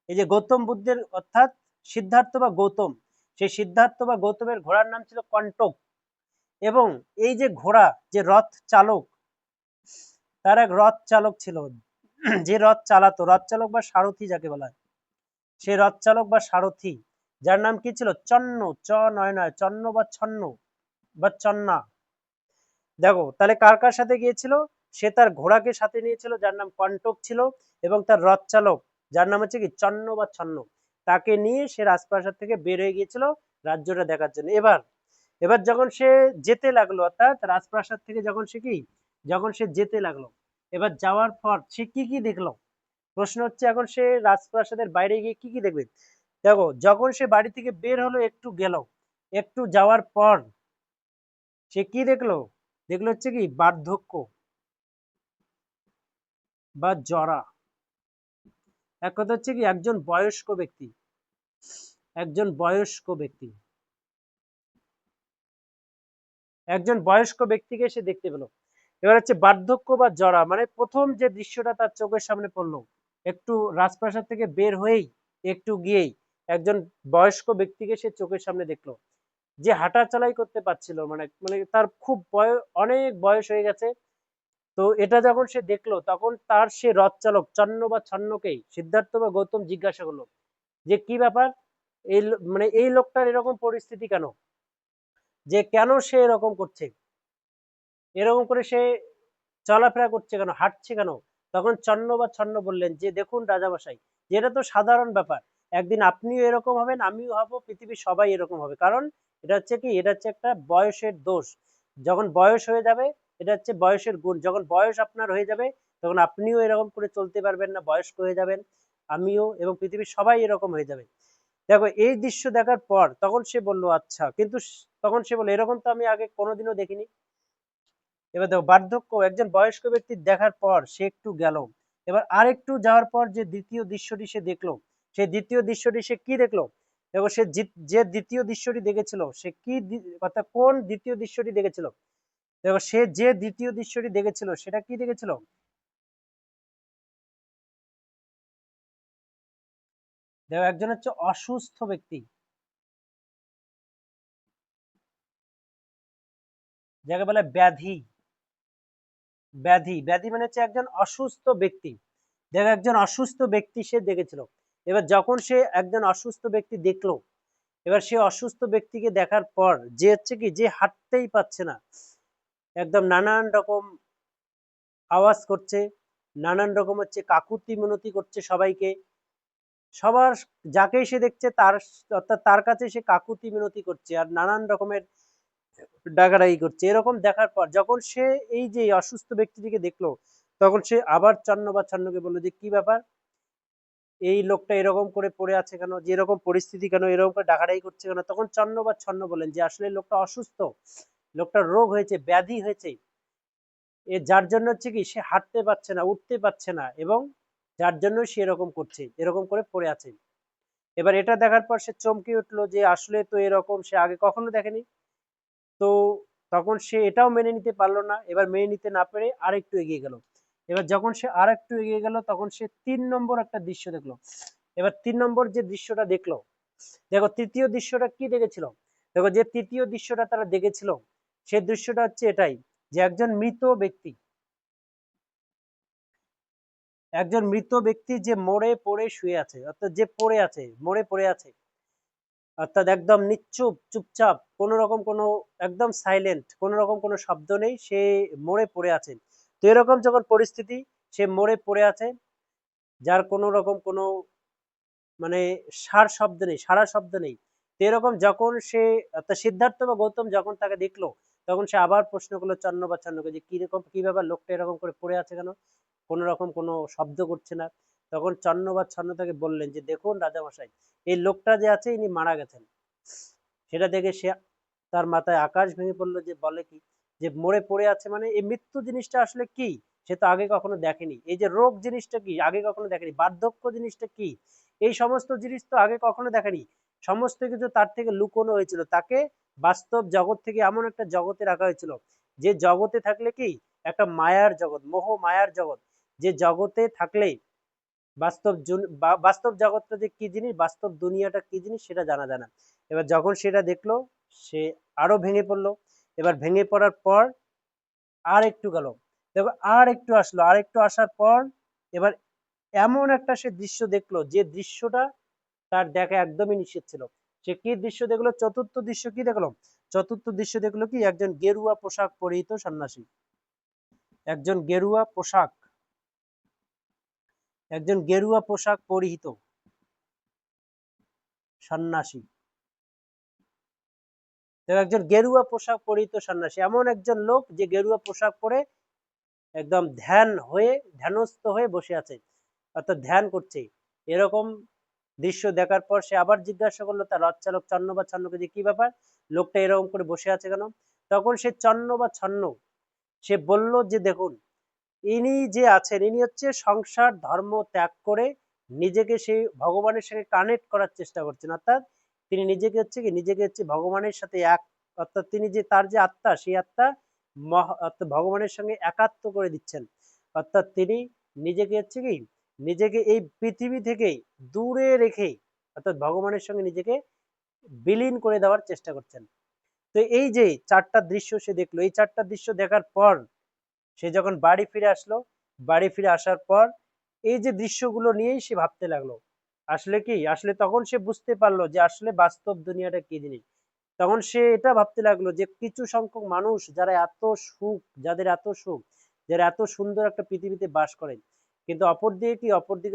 এই যে গৌতম বুদ্ধের অর্থাৎ সিদ্ধার্থ বা গৌতম, সেই সিদ্ধার্থ বা গৌতমের ঘোড়ার নাম ছিল কণ্টক। এবং এই যে ঘোড়া, যে রথ চালক, তার এক রথ চালক ছিল, যে রথ চালাতো, রথ চালক বা সারথি যাকে বলা হয়, সে রথ চালক বা সারথি, যার নাম কি ছিল, চন্ন, চ নয় নয়, চন্ন বা ছন্ন বা চন্না। দেখো তাহলে কার কার সাথে গিয়েছিল, সে তার ঘোড়াকে সাথে নিয়েছিল যার নাম কণ্টক ছিল, এবং তার রথ চালক যার নাম হচ্ছে কি চন্ন বা ছন্ন, তাকে নিয়ে সে রাজপ্রাসাদ থেকে বের হয়ে গিয়েছিল রাজ্যটা দেখার জন্য। এবার এবার যখন সে যেতে লাগলো, অর্থাৎ রাজপ্রাসাদ থেকে যখন সে কি, যখন সে যেতে লাগলো, এবার যাওয়ার পর সে কি কি দেখলো, প্রশ্ন হচ্ছে এখন সে রাজপ্রাসাদের বাইরে গিয়ে কি কি দেখবে। দেখো যখন সে বাড়ি থেকে বের হলো, একটু গেল, একটু যাওয়ার পর সে কি দেখলো, দেখলো হচ্ছে কি বার্ধক্য বা জরা। এক কথা হচ্ছে কি একজন বয়স্ক ব্যক্তি, একজন বয়স্ক ব্যক্তি, একজন বয়স্ক ব্যক্তিকে সে দেখতে পেল। এবার হচ্ছে বার্ধক্য বা জরা, মানে প্রথম যে দৃশ্যটা তার চোখের সামনে পড়লো, একটু রাজপ্রাসাদ থেকে বের হয়েই একটু গিয়েই একজন বয়স্ক ব্যক্তিকে সে চোখের সামনে দেখলো, যে হাঁটা চলাই করতে পারছিল, মানে মানে তার খুব অনেক বয়স হয়ে গেছে। তো এটা যখন সে দেখলো, তখন তার সে রথ চালক চন্ন বা ছন্নকেই সিদ্ধার্থ বা গৌতম জিজ্ঞাসা করলো যে কি ব্যাপার, এই মানে এই লোকটার এরকম পরিস্থিতি কেন, যে কেন সে এরকম করছে, এরকম করে সে চলাফেরা করছে কেন, হাঁটছে কেন। তখন চন্ন বা ছন্ন বললেন যে দেখুন রাজামশাই, যেটা তো সাধারণ ব্যাপার, একদিন আপনিও এরকম হবেন, আমিও হব, পৃথিবীর সবাই এরকম হবে। কারণ এটা হচ্ছে কি, এটা হচ্ছে একটা বয়সের দোষ। যখন বয়স হয়ে যাবে, এটা হচ্ছে বয়সের গুণ, যখন বয়স আপনার হয়ে যাবে তখন আপনিও এরকম করে চলতে পারবেন না, বয়স্ক হয়ে যাবেন, আমিও, এবং পৃথিবীর সবাই এরকম হয়ে যাবে। দেখো এই দৃশ্য দেখার পর তখন সে বললো আচ্ছা, কিন্তু তখন সে বললো এরকম তো আমি আগে কোনোদিনও দেখিনি। এবার দেখো বার্ধক্য, একজন বয়স্ক ব্যক্তি দেখার পর সে একটু গেল, এবার আর একটু যাওয়ার পর যে দ্বিতীয় দৃশ্যটি সে দেখলো, সেই দ্বিতীয় দৃশ্যটি সে কি দেখলো। দেখো সে যে দ্বিতীয় দৃশ্যটি দেখেছিল, সে কি অর্থাৎ কোন দ্বিতীয় দৃশ্যটি দেখেছিল। দেখো সে যে দ্বিতীয় দৃশ্যটি দেখেছিল সেটা কি দেখেছিল। দেখো একজন হচ্ছে অসুস্থ ব্যক্তি, যাকে বলে ব্যাধি। ব্যাধি, ব্যাধি মানে হচ্ছে একজন অসুস্থ ব্যক্তি। দেখো একজন অসুস্থ ব্যক্তি সে দেখেছিল। এবার যখন সে একজন অসুস্থ ব্যক্তি দেখলো, এবার সে অসুস্থ ব্যক্তিকে দেখার পর যে হচ্ছে কি, যে হাঁটতেই পাচ্ছে না, একদম নানান রকম আওয়াজ করছে, নানান রকম হচ্ছে কাকুতি মিনতি করছে সবাইকে, সবার যাকেই সে দেখছে তার, অর্থাৎ তার কাছে সে কাকুতি মিনতি করছে আর নানান রকমের ডাকাডাকি করছে। এরকম দেখার পর যখন সে এই যে অসুস্থ ব্যক্তিটিকে দেখলো, তখন সে আবার চন্ন বা ছন্নকে বললো যে কি ব্যাপার, এই লোকটা এরকম করে পড়ে আছে কেন, যে এরকম পরিস্থিতি কেন, এরকম করে ডাকাডাকি করছে কেন। তখন চন্ন বা ছন্ন বলেন যে আসলে লোকটা অসুস্থ, লোকটার রোগ হয়েছে, ব্যাধি হয়েছে, এ যার জন্য হচ্ছে কি সে হাঁটতে পারছে না, উঠতে পারছে না, এবং যার জন্য সে এরকম করছে, এরকম করে পড়ে আছে। এবার এটা দেখার পর সে চমকে উঠলো যে আসলে তো এরকম সে আগে কখনো দেখেনি। তো তখন সে এটাও মেনে নিতে পারলো না, এবার মেনে নিতে না পেরে আরেকটু এগিয়ে গেল। এবার যখন সে আরেকটু এগিয়ে গেল, তখন সে 3 নম্বর একটা দৃশ্য দেখলো। এবার 3 নম্বর যে দৃশ্যটা দেখলো, দেখো তৃতীয় দৃশ্যটা কি দেখেছিল। দেখো যে তৃতীয় দৃশ্যটা তারা দেখেছিল, সেই দৃশ্যটা হচ্ছে এটাই, যে একজন মৃত ব্যক্তি, একজন মৃত ব্যক্তি যে মরে পড়ে শুয়ে আছে, অর্থাৎ যে পড়ে আছে, মরে পড়ে আছে, অর্থাৎ একদম নিশ্চুপ, চুপচাপ, কোন রকম কোনো, একদম সাইলেন্ট, কোন রকম কোনো শব্দ নেই, সে মরে পড়ে আছে। তো এরকম যখন পরিস্থিতি, সে মরে পড়ে আছে, যার কোনো রকম কোনো মানে সার শব্দ নেই, সারা শব্দ নেই। তো এরকম যখন সে, অর্থাৎ সিদ্ধার্থ বা গৌতম যখন তাকে দেখলো, তখন সে আবার প্রশ্ন করলো চন্ন বা ছন্নকে যে কিরকম, কি ব্যাপার, লোকটা এরকম করে পড়ে আছে কেন, কোন রকম কোনো শব্দ করছে না। তখন চন্ন বা ছন্ন তাকে বললেন যে দেখুন রাজামশাই, এই লোকটা যে আছে ইনি মারা গেছেন। সেটা দেখে সে, তার মাথায় আকাশ ভেঙে পড়লো, যে বলে কি, যে মরে পড়ে আছে মানে এই মৃত্যু জিনিসটা আসলে কি, সে তো আগে কখনো দেখেনি। এই যে রোগ জিনিসটা কি আগে কখনো দেখেনি, বার্ধক্য জিনিসটা কি এই সমস্ত জিনিস তো আগে কখনো দেখেনি। সমস্ত কিছু তার থেকে লুকোনো হয়েছিল, তাকে বাস্তব জগৎ থেকে এমন একটা জগতে রাখা হয়েছিল যে জগতে থাকলে কি একটা মায়ার জগৎ, মোহ মায়ার জগৎ, যে জগতে থাকলে বাস্তব জগৎটা যে কি জিনিস, বাস্তব দুনিয়াটা কি জিনিস সেটা জানা যায় না। এবার যখন সেটা দেখলো সে আরো ভেঙে পড়লো। এবার ভেঙে পড়ার পর আর একটু গেল, এবার আর একটু আসলো, আর একটু আসার পর এবার এমন একটা সে দৃশ্য দেখলো যে দৃশ্যটা তার দেখা একদমই নিষেধ ছিল। সে কি দৃশ্য দেখলো? চতুর্থ দৃশ্য কি দেখলো? চতুর্থ দৃশ্য দেখলো কি একজন গেরুয়া পোশাক পরিহিত সন্ন্যাসী, একজন গেরুয়া পোশাক, একজন গেরুয়া পোশাক পরিহিত সন্ন্যাসী, একজন গেরুয়া পোশাক পরিহিত সন্ন্যাসী, এমন একজন লোক যে গেরুয়া পোশাক পরে একদম ধ্যানস্থ হয়ে বসে আছে, অর্থাৎ ধ্যান করছে। এরকম দৃশ্য দেখার পর সে আবার জিজ্ঞাসা করলো তার রথ চালক চন্ন বা ছন্নকে যে কি ব্যাপার, লোকটা এরকম করে বসে আছে কেন? তখন সে চন্ন বা ছন্ন সে বলল যে দেখুন, ইনি যে আছেন ইনি হচ্ছে সংসার ধর্ম ত্যাগ করে নিজেকে সেই ভগবানের সঙ্গে কানেক্ট করার চেষ্টা করছেন, অর্থাৎ তিনি নিজেকে হচ্ছে ভগবানের সাথে এক, অর্থাৎ তিনি যে তার যে আত্মা সেই আত্মা অর্থাৎ ভগবানের সঙ্গে একাত্ম করে দিচ্ছেন। অর্থাৎ তিনি নিজেকে হচ্ছে কি নিজেকে এই পৃথিবী থেকে দূরে রেখে অর্থাৎ ভগবানের সঙ্গে নিজেকে বিলীন করে দেওয়ার চেষ্টা করছেন। তো এই যে চারটা দৃশ্য সে দেখলো, এই চারটা দৃশ্য দেখার পর সে যখন বাড়ি ফিরে আসলো, বাড়ি ফিরে আসার পর এই যে দৃশ্যগুলো নিয়েই সে ভাবতে লাগলো। আসলে কি আসলে তখন সে বুঝতে পারলো যে আসলে বাস্তব দুনিয়াটা কি জিনিস। তখন সে এটা ভাবতে লাগলো যে কিছু সংখ্যক মানুষ যারা এত সুখ, যাদের এত সুখ, যারা এত সুন্দর একটা পৃথিবীতে বাস করেন, কিন্তু অপরদিকে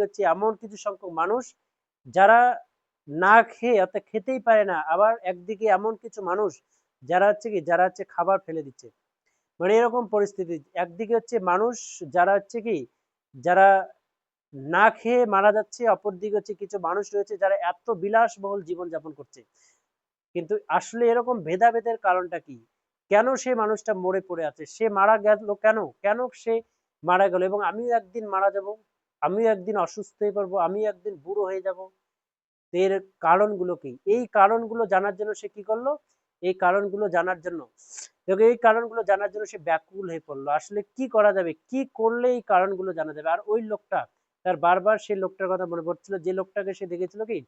হচ্ছে এমন কিছু সংখ্যক মানুষ যারা না খেয়ে অর্থাৎ খেতেই পারে না, আবার একদিকে এমন কিছু মানুষ যারা হচ্ছে খাবার ফেলে দিচ্ছে। মানে এরকম পরিস্থিতি, একদিকে হচ্ছে মানুষ যারা হচ্ছে কি যারা না খেয়ে মারা যাচ্ছে, অপরদিকে হচ্ছে কিছু মানুষ রয়েছে যারা এত বিলাসবহুল জীবন যাপন করছে। কিন্তু আসলে এরকম ভেদাভেদের কারণটা কি? কেন সে মানুষটা মরে পড়ে আছে? সে মারা গেল কেন? কেন সে মারা গেল? এবং আমিও একদিন মারা যাব, আমিও একদিন অসুস্থ হয়ে পড়বো, আমিও একদিন বুড়ো হয়ে যাব। এর কারণগুলো কি? এই কারণগুলো জানার জন্য সে কি করলো? এই কারণগুলো জানার জন্য এই কারণগুলো জানার জন্য সে ব্যাকুল হয়ে পড়লো। আসলে কি করা যাবে? কি করলে এই কারণগুলো জানা যাবে? আর ওই লোকটা তার বারবার সেই লোকটার কথা মনে পড়ছিল, যে লোকটাকে সে দেখেছিল কি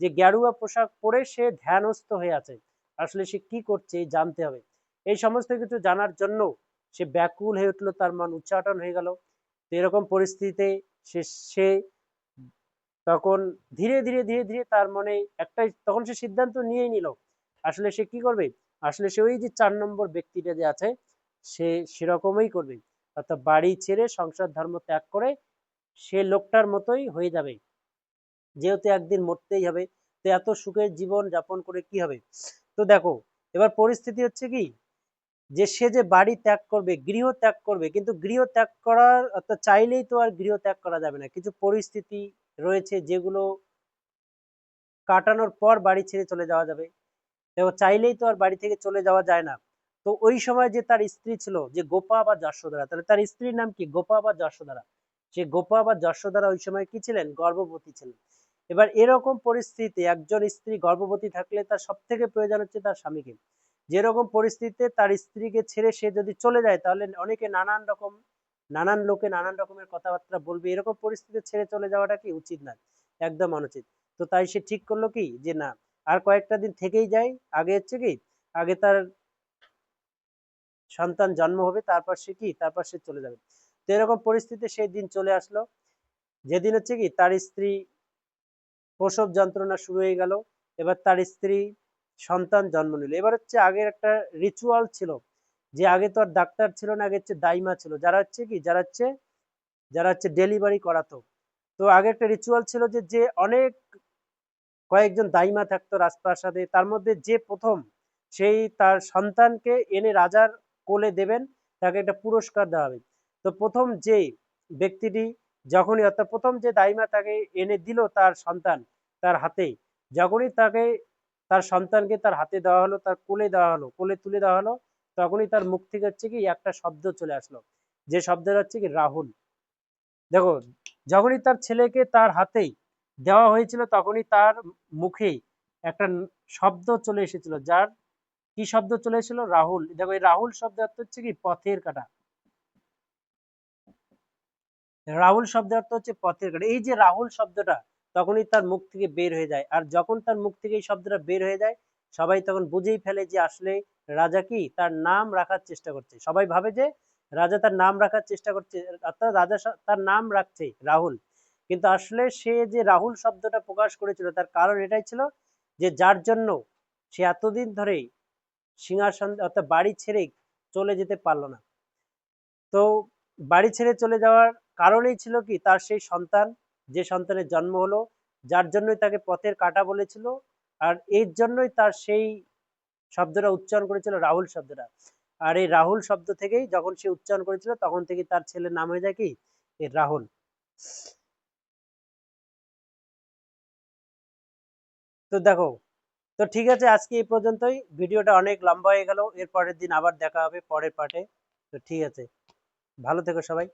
যে গেরুয়া পোশাক পরে সে ধ্যানস্থ হয়ে আছে। আসলে সে কি করছে জানতে হবে। এই সমস্ত কিছু জানার জন্য সে ব্যাকুল হয়ে উঠলো, তার মন উচ্চাটন হয়ে গেল। তো এরকম পরিস্থিতিতে সে সে তখন ধীরে ধীরে তার মনে একটাই, তখন সে সিদ্ধান্ত নিয়েই নিল আসলে সে কি করবে। আসলে সে ওই যে 4 নম্বর ব্যক্তিটা যে আছে সে সেরকমই করবে, অর্থাৎ বাড়ি ছেড়ে সংসার ধর্ম ত্যাগ করে সে লোকটার মতোই হয়ে যাবে, যেহেতু একদিন মরতেই হবে। তো এত সুখের জীবন যাপন করে কি হবে? তো দেখো এবার পরিস্থিতি হচ্ছে কি যে সে যে বাড়ি ত্যাগ করবে, গৃহ ত্যাগ করবে, কিন্তু গৃহ ত্যাগ করার অর্থাৎ চাইলেই তো আর গৃহ ত্যাগ করা যাবে না, কিছু পরিস্থিতি রয়েছে যেগুলো কাটানোর পর বাড়ি ছেড়ে চলে যাওয়া যাবে। দেখো চাইলেই তো আর বাড়ি থেকে চলে যাওয়া যায় না। তো ওই সময় যে তার স্ত্রী ছিল যে গোপা বা যশোধরা, তাহলে তার স্ত্রীর নাম কি? গোপা বা যশোধরা। সে গোপা বা যশোধরা ওই সময় কি ছিলেন? গর্ভবতী ছিলেন। এবার এরকম পরিস্থিতিতে একজন স্ত্রী গর্ভবতী থাকলে তার সব থেকে প্রয়োজন হচ্ছে তার স্বামীকে। যেরকম পরিস্থিতিতে তার স্ত্রীকে ছেড়ে সে যদি চলে যায় তাহলে অনেকে নানান লোকে নানান রকমের কথাবার্তা বলবে, এরকম পরিস্থিতিতে ছেড়ে চলে যাওয়াটা কি উচিত না, একদম অনুচিত। তো তাই সে ঠিক করলো কি যে না, আর কয়েকটা দিন থেকেই যায়, আগে হচ্ছে কি আগে তার সন্তান জন্ম হবে, তারপর সে চলে যাবে। তো এরকম পরিস্থিতি সেই দিন চলে আসলো যেদিন হচ্ছে কি তার স্ত্রী প্রসব যন্ত্রণা শুরু হয়ে গেল। এবার তার স্ত্রী সন্তান জন্ম নিল। এবার হচ্ছে আগের একটা রিচুয়াল ছিল যে আগে তো আর ডাক্তার ছিল না, আগে হচ্ছে দাইমা ছিল, যারা হচ্ছে ডেলিভারি করাতো। তো আগে একটা রিচুয়াল ছিল যে যে অনেক কয়েকজন দাইমা থাকতো রাজপ্রাসাদে, তার মধ্যে যে প্রথম সেই তার সন্তানকে এনে রাজার কোলে দেবেন, তাকে একটা পুরস্কার দেওয়া হবে। তো প্রথম যে ব্যক্তিটি যখনই অর্থাৎ প্রথম যে দাইমা তাকে এনে দিল তার সন্তান তার হাতে, যখনই তার সন্তানকে তার হাতে দেওয়া হলো, তার কোলে দেওয়া হলো, কোলে তুলে দেওয়া হলো, তখনই তার মুখ থেকে হচ্ছে কি একটা শব্দ চলে আসলো যে শব্দটা হচ্ছে কি রাহুল। দেখো, যখনই তার ছেলেকে তার হাতেই দেওয়া হয়েছিল তখনই তার মুখে একটা শব্দ চলে এসেছিল, যার কি শব্দ চলে এসেছিল? রাহুল। দেখো, এই রাহুল শব্দ অর্থ হচ্ছে কি পথের কাটা। রাহুল শব্দের অর্থ হচ্ছে পথের কাটা। এই যে রাহুল শব্দটা তখনই তার মুখ থেকে বের হয়ে যায়, আর যখন তার মুখ থেকে এই শব্দটা বের হয়ে যায় সবাই তখন বুঝেই ফেলে যে আসলে রাজা কি তার নাম রাখার চেষ্টা করছে। সবাই ভাবে যে রাজা তার নাম রাখার চেষ্টা করছে, অর্থাৎ রাজা তার নাম রাখছে রাহুল। কিন্তু আসলে সে যে রাহুল শব্দটা প্রকাশ করেছিল তার কারণ এটাই ছিল যে যার জন্য সে এতদিন ধরে সিংহাসন অর্থাৎ বাড়ি ছেড়ে চলে যেতে পারলো না। তো বাড়ি ছেড়ে চলে যাওয়ার কারণেই ছিল কি তার সেই সন্তান, যে সন্তানের জন্ম হলো, যার জন্যই তাকে পথের কাঁটা বলেছিল। আর এর জন্যই তার সেই শব্দটা উচ্চারণ করেছিল রাহুল শব্দটা। আর এই রাহুল শব্দ থেকেই যখন সে উচ্চারণ করেছিল তখন থেকে তার ছেলের নাম হয়ে যায় কি এই রাহুল। তো দেখো, তো ঠিক আছে, আজকে এই পর্যন্তই। ভিডিওটা অনেক লম্বা হয়ে গেল, এর পরের দিন আবার দেখা হবে পরের পার্টে। তো ঠিক আছে, ভালো থেকো সবাই।